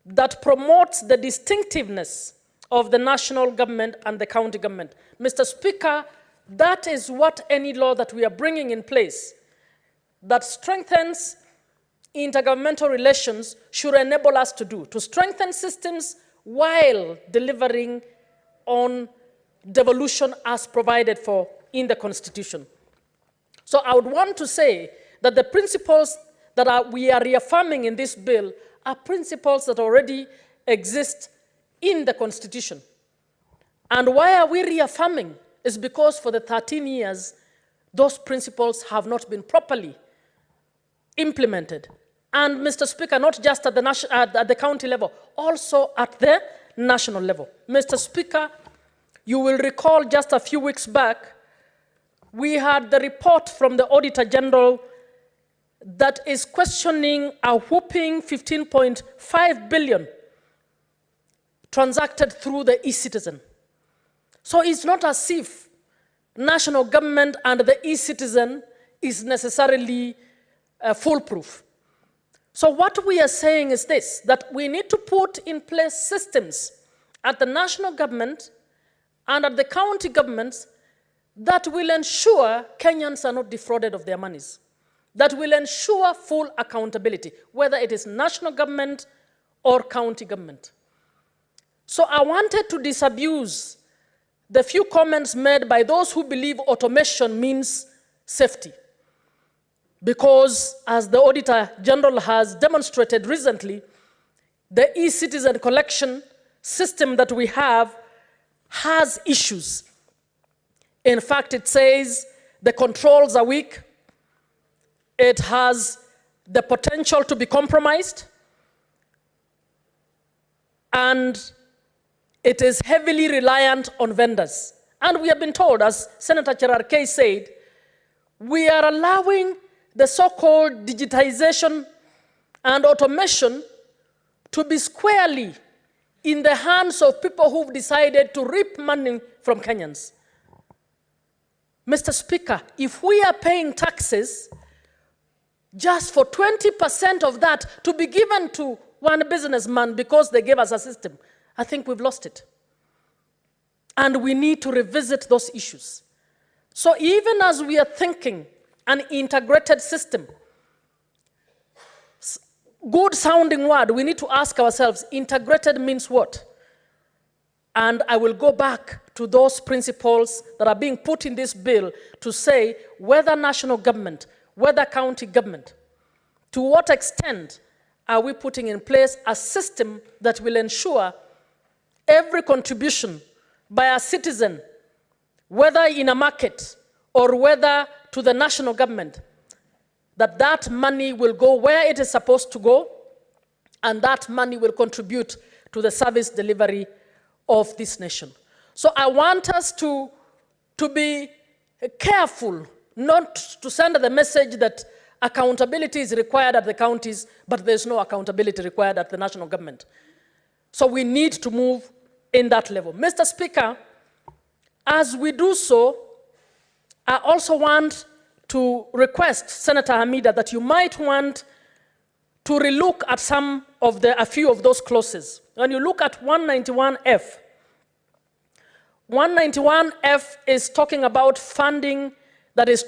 that promotes the distinctiveness of the national government and the county government. Mr. Speaker, that is what any law that we are bringing in place that strengthens intergovernmental relations should enable us to do, to strengthen systems while delivering on devolution as provided for in the Constitution. So I would want to say that the principles that we are reaffirming in this bill are principles that already exist in the Constitution. And why are we reaffirming? Is because for the 13 years, those principles have not been properly implemented. And Mr. Speaker, not just at the county level, also at the national level. Mr. Speaker, you will recall just a few weeks back, we had the report from the Auditor General that is questioning a whopping 15.5 billion transacted through the e-citizen. So it's not as if national government and the e-citizen is necessarily foolproof. So what we are saying is this, that we need to put in place systems at the national government and at the county governments that will ensure Kenyans are not defrauded of their monies, that will ensure full accountability, whether it is national government or county government. So I wanted to disabuse the few comments made by those who believe automation means safety. Because, as the Auditor General has demonstrated recently, the e-citizen collection system that we have has issues. In fact, it says the controls are weak, it has the potential to be compromised, and it is heavily reliant on vendors. And we have been told, as Senator Cherarkei said, we are allowing the so-called digitization and automation to be squarely in the hands of people who've decided to reap money from Kenyans. Mr. Speaker, if we are paying taxes just for 20% of that to be given to one businessman because they gave us a system, I think we've lost it. And we need to revisit those issues. So even as we are thinking an integrated system, good sounding word, we need to ask ourselves, integrated means what? And I will go back to those principles that are being put in this bill to say whether national government, whether county government, to what extent are we putting in place a system that will ensure every contribution by a citizen, whether in a market or whether to the national government, that that money will go where it is supposed to go, and that money will contribute to the service delivery of this nation. So I want us to be careful not to send the message that accountability is required at the counties, but there's no accountability required at the national government. So we need to move in that level. Mr. Speaker, as we do so, I also want to request, Senator Hamida, that you might want to relook at a few of those clauses. When you look at 191F, 191F is talking about funding that is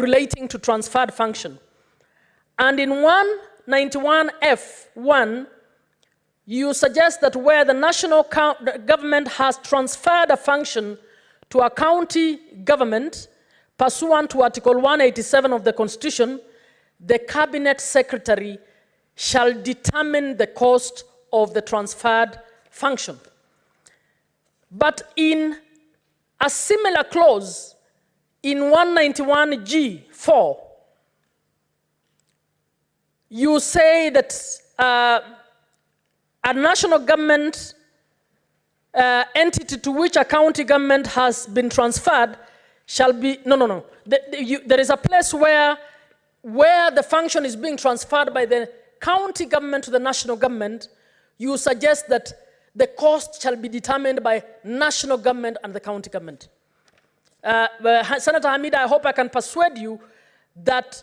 relating to transferred function. And in 191F1, you suggest that where the national government has transferred a function to a county government, pursuant to Article 187 of the Constitution, the Cabinet Secretary shall determine the cost of the transferred function. But in a similar clause, in 191G4, you say that a national government entity to which a county government has been transferred shall be, there is a place where the function is being transferred by the county government to the national government, you suggest that the cost shall be determined by national government and the county government. Senator Hamida, I hope I can persuade you that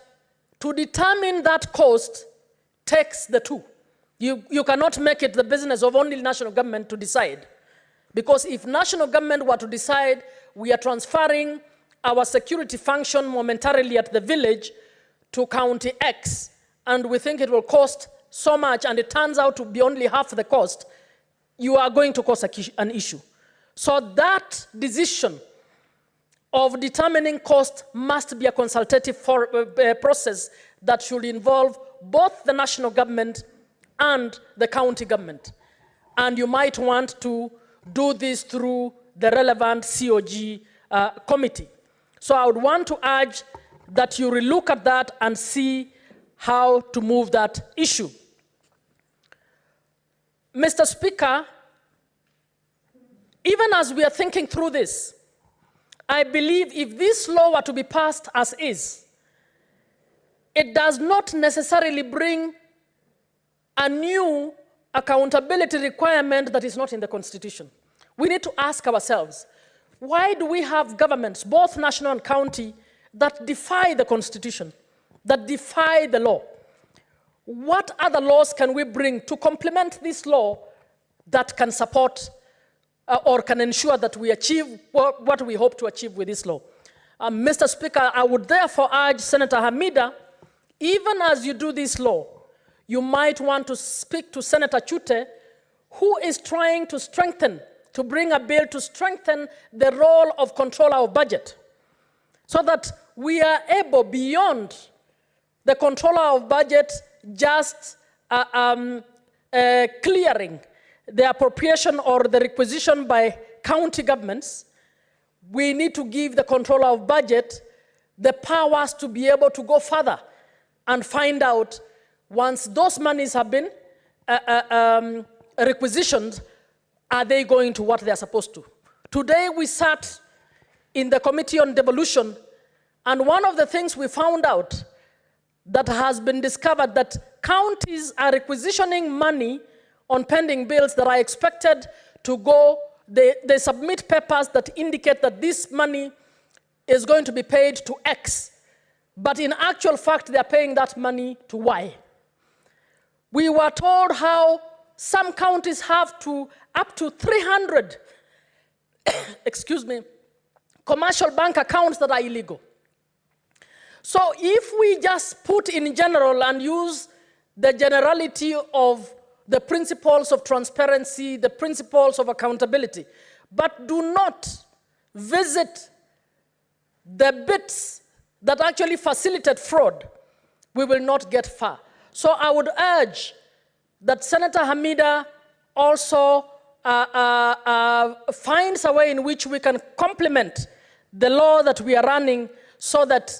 to determine that cost takes the two. You cannot make it the business of only national government to decide. Because if national government were to decide we are transferring our security function momentarily at the village to county X, and we think it will cost so much, and it turns out to be only half the cost, you are going to cause an issue. So that decision of determining cost must be a consultative process that should involve both the national government and the county government. And you might want to do this through the relevant COG committee. So I would want to urge that you relook at that and see how to move that issue. Mr. Speaker, even as we are thinking through this, I believe if this law were to be passed as is, it does not necessarily bring a new accountability requirement that is not in the Constitution. We need to ask ourselves, why do we have governments, both national and county, that defy the Constitution, that defy the law? What other laws can we bring to complement this law that can support or can ensure that we achieve what we hope to achieve with this law? Mr. Speaker, I would therefore urge Senator Hamida, even as you do this law, you might want to speak to Senator Chute, who is trying to strengthen to bring a bill to strengthen the role of controller of budget, so that we are able, beyond the controller of budget, just clearing the appropriation or the requisition by county governments. We need to give the controller of budget the powers to be able to go further and find out, once those monies have been requisitioned, are they going to what they are supposed to? Today we sat in the Committee on Devolution, and one of the things we found out that has been discovered, that counties are requisitioning money on pending bills that are expected to go, they submit papers that indicate that this money is going to be paid to X, but in actual fact, they are paying that money to Y. We were told how some counties have up to 300, excuse me, commercial bank accounts that are illegal. So if we just put in general and use the generality of the principles of transparency, the principles of accountability, but do not visit the bits that actually facilitate fraud, we will not get far. So I would urge that Senator Hamida also finds a way in which we can complement the law that we are running, so that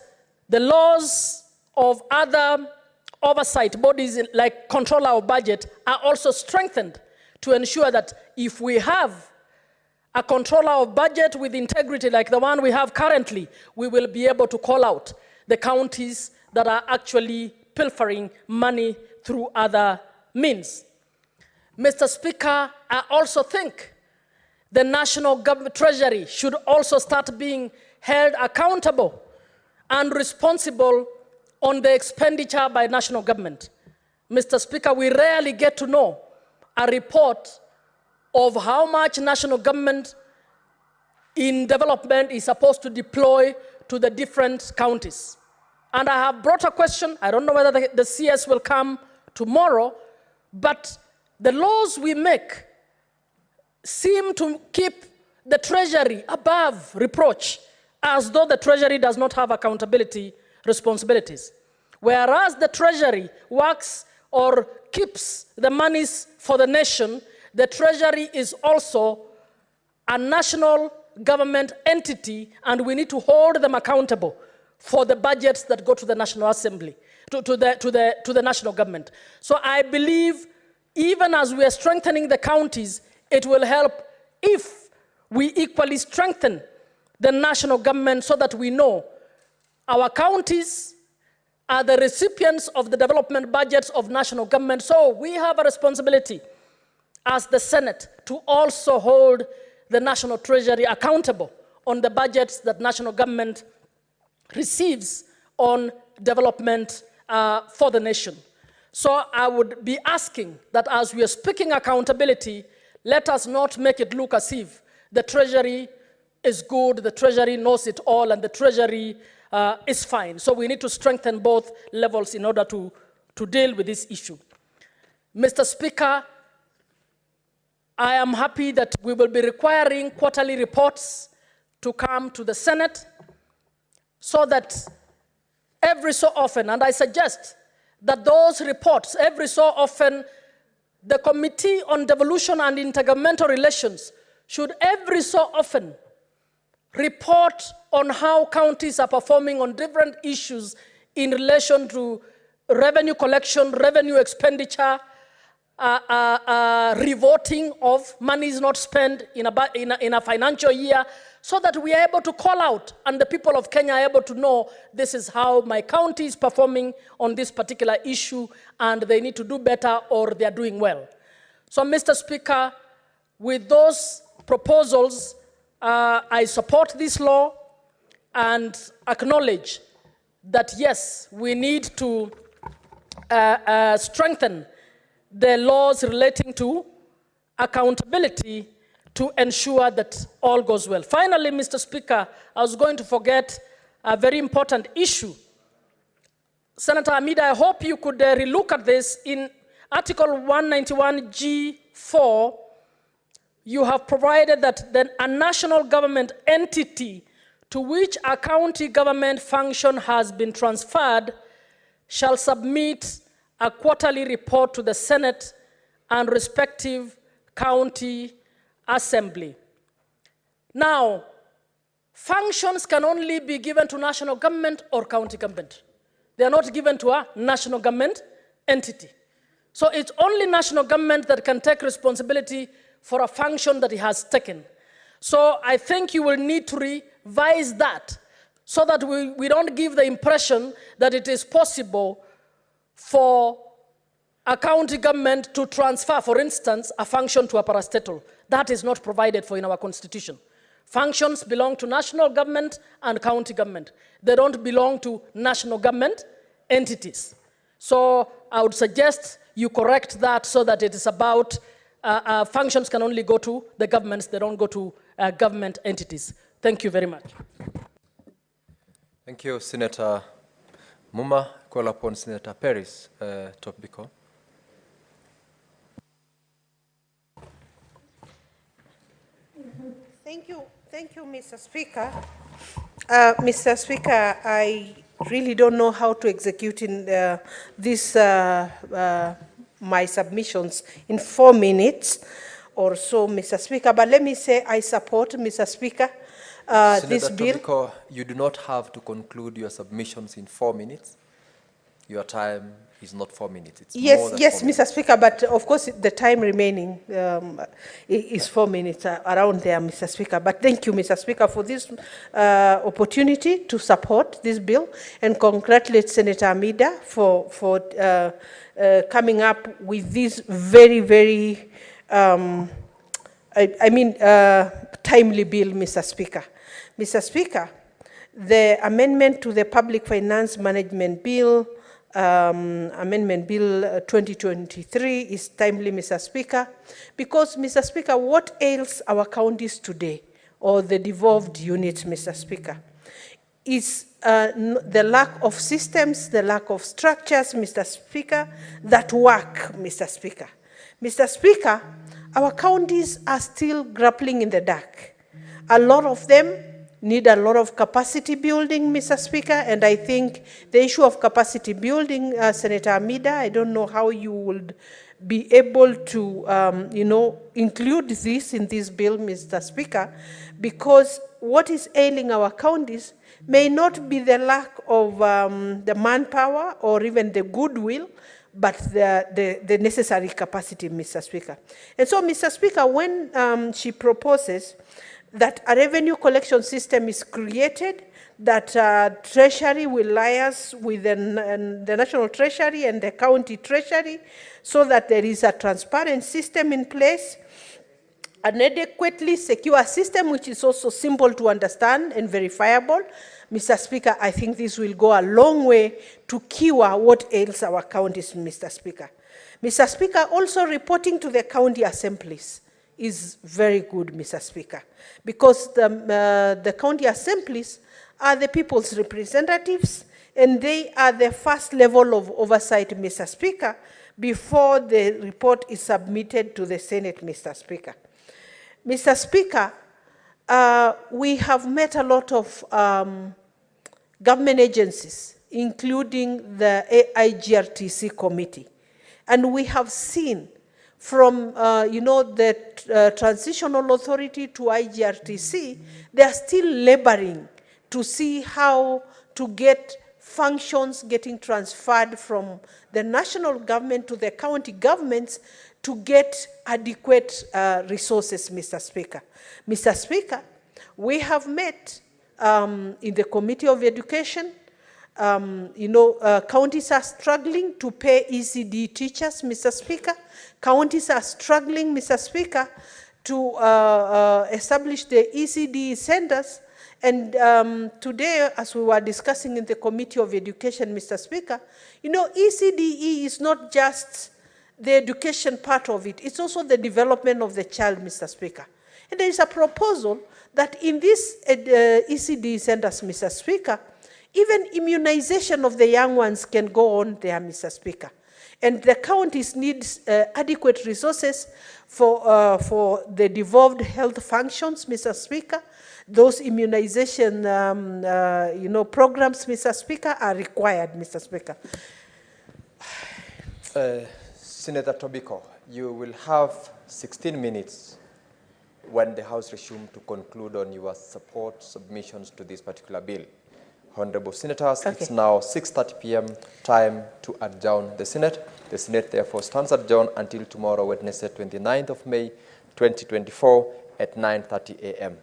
the laws of other oversight bodies like controller of budget are also strengthened to ensure that if we have a controller of budget with integrity like the one we have currently, we will be able to call out the counties that are actually pilfering money through other means. Mr. Speaker, I also think the National Treasury should also start being held accountable and responsible on the expenditure by national government. Mr. Speaker, we rarely get to know a report of how much national government in development is supposed to deploy to the different counties. And I have brought a question, I don't know whether the CS will come tomorrow, but the laws we make seem to keep the Treasury above reproach, as though the Treasury does not have accountability responsibilities. Whereas the Treasury works or keeps the monies for the nation, the Treasury is also a national government entity, and we need to hold them accountable for the budgets that go to the National Assembly, to the national government. So I believe, even as we are strengthening the counties, it will help if we equally strengthen the national government, so that we know our counties are the recipients of the development budgets of national government. So we have a responsibility as the Senate to also hold the National Treasury accountable on the budgets that national government receives on development for the nation. So I would be asking that as we are speaking accountability, let us not make it look as if the Treasury is good, the Treasury knows it all, and the Treasury is fine. So we need to strengthen both levels in order to deal with this issue. Mr. Speaker, I am happy that we will be requiring quarterly reports to come to the Senate, so that every so often, and I suggest that those reports, every so often, the Committee on Devolution and Intergovernmental Relations should every so often report on how counties are performing on different issues in relation to revenue collection, revenue expenditure, revoting of monies not spent in a financial year, so that we are able to call out and the people of Kenya are able to know this is how my county is performing on this particular issue, and they need to do better or they are doing well. So, Mr. Speaker, with those proposals, I support this law and acknowledge that, yes, we need to strengthen the laws relating to accountability to ensure that all goes well. Finally, Mr. Speaker, I was going to forget a very important issue. Senator Hamida, I hope you could relook at this. In Article 191G4, you have provided that then a national government entity to which a county government function has been transferred shall submit a quarterly report to the Senate and respective county assembly. Now, functions can only be given to national government or county government. They are not given to a national government entity. So it's only national government that can take responsibility for a function that it has taken. So I think you will need to revise that so that we don't give the impression that it is possible for a county government to transfer, for instance, a function to a parastatal. That is not provided for in our constitution. Functions belong to national government and county government. They don't belong to national government entities. So I would suggest you correct that so that it is about functions can only go to the governments, they don't go to government entities. Thank you very much. Thank you, Senator Muma. Call upon Senator Paris Tobiko. Thank you, Mr. Speaker. Mr. Speaker, I really don't know how to execute in my submissions in 4 minutes or so, Mr. Speaker. But let me say I support, Mr. Speaker, this bill. Tobiko, you do not have to conclude your submissions in 4 minutes. Your time is not 4 minutes. It's more than yes, 4 Mr. Speaker, but of course the time remaining is 4 minutes, around there, Mr. Speaker. But thank you, Mr. Speaker, for this opportunity to support this bill and congratulate Senator Amida for coming up with this very, very, timely bill, Mr. Speaker. Mr. Speaker, the amendment to the Public Finance Management Bill, Amendment Bill 2023 is timely, Mr. Speaker, because, Mr. Speaker, what ails our counties today, or the devolved units, Mr. Speaker, is the lack of systems, the lack of structures, Mr. Speaker, that work, Mr. Speaker. Mr. Speaker, our counties are still grappling in the dark. A lot of them need a lot of capacity building, Mr. Speaker, and I think the issue of capacity building, Senator Amida, I don't know how you would be able to, include this in this bill, Mr. Speaker, because what is ailing our counties may not be the lack of the manpower or even the goodwill, but the necessary capacity, Mr. Speaker. And so, Mr. Speaker, when she proposes that a revenue collection system is created, that Treasury will liaise with the National Treasury and the County Treasury so that there is a transparent system in place, an adequately secure system which is also simple to understand and verifiable. Mr. Speaker, I think this will go a long way to cure what ails our counties, Mr. Speaker. Mr. Speaker, also reporting to the county assemblies is very good, Mr. Speaker, because the county assemblies are the people's representatives, and they are the first level of oversight, Mr. Speaker, before the report is submitted to the Senate, Mr. Speaker. Mr. Speaker, we have met a lot of government agencies, including the IGRTC committee, and we have seen from, the transitional authority to IGRTC, they are still laboring to see how to get functions getting transferred from the national government to the county governments to get adequate resources, Mr. Speaker. Mr. Speaker, we have met in the Committee of Education. Counties are struggling to pay ECD teachers, Mr. Speaker. Counties are struggling, Mr. Speaker, to establish the ECD centers. And today, as we were discussing in the Committee of Education, Mr. Speaker, ECDE is not just the education part of it, it's also the development of the child, Mr. Speaker. And there is a proposal that in these ECD centers, Mr. Speaker, even immunization of the young ones can go on there, Mr. Speaker. And the counties need adequate resources for the devolved health functions, Mr. Speaker. Those immunization programs, Mr. Speaker, are required, Mr. Speaker. Senator Tobiko, you will have 16 minutes when the House resumes to conclude on your support submissions to this particular bill. Honorable Senators, Okay. It's now 6:30 p.m. time to adjourn the Senate. The Senate therefore stands adjourned until tomorrow, Wednesday, 29th of May, 2024 at 9:30 a.m.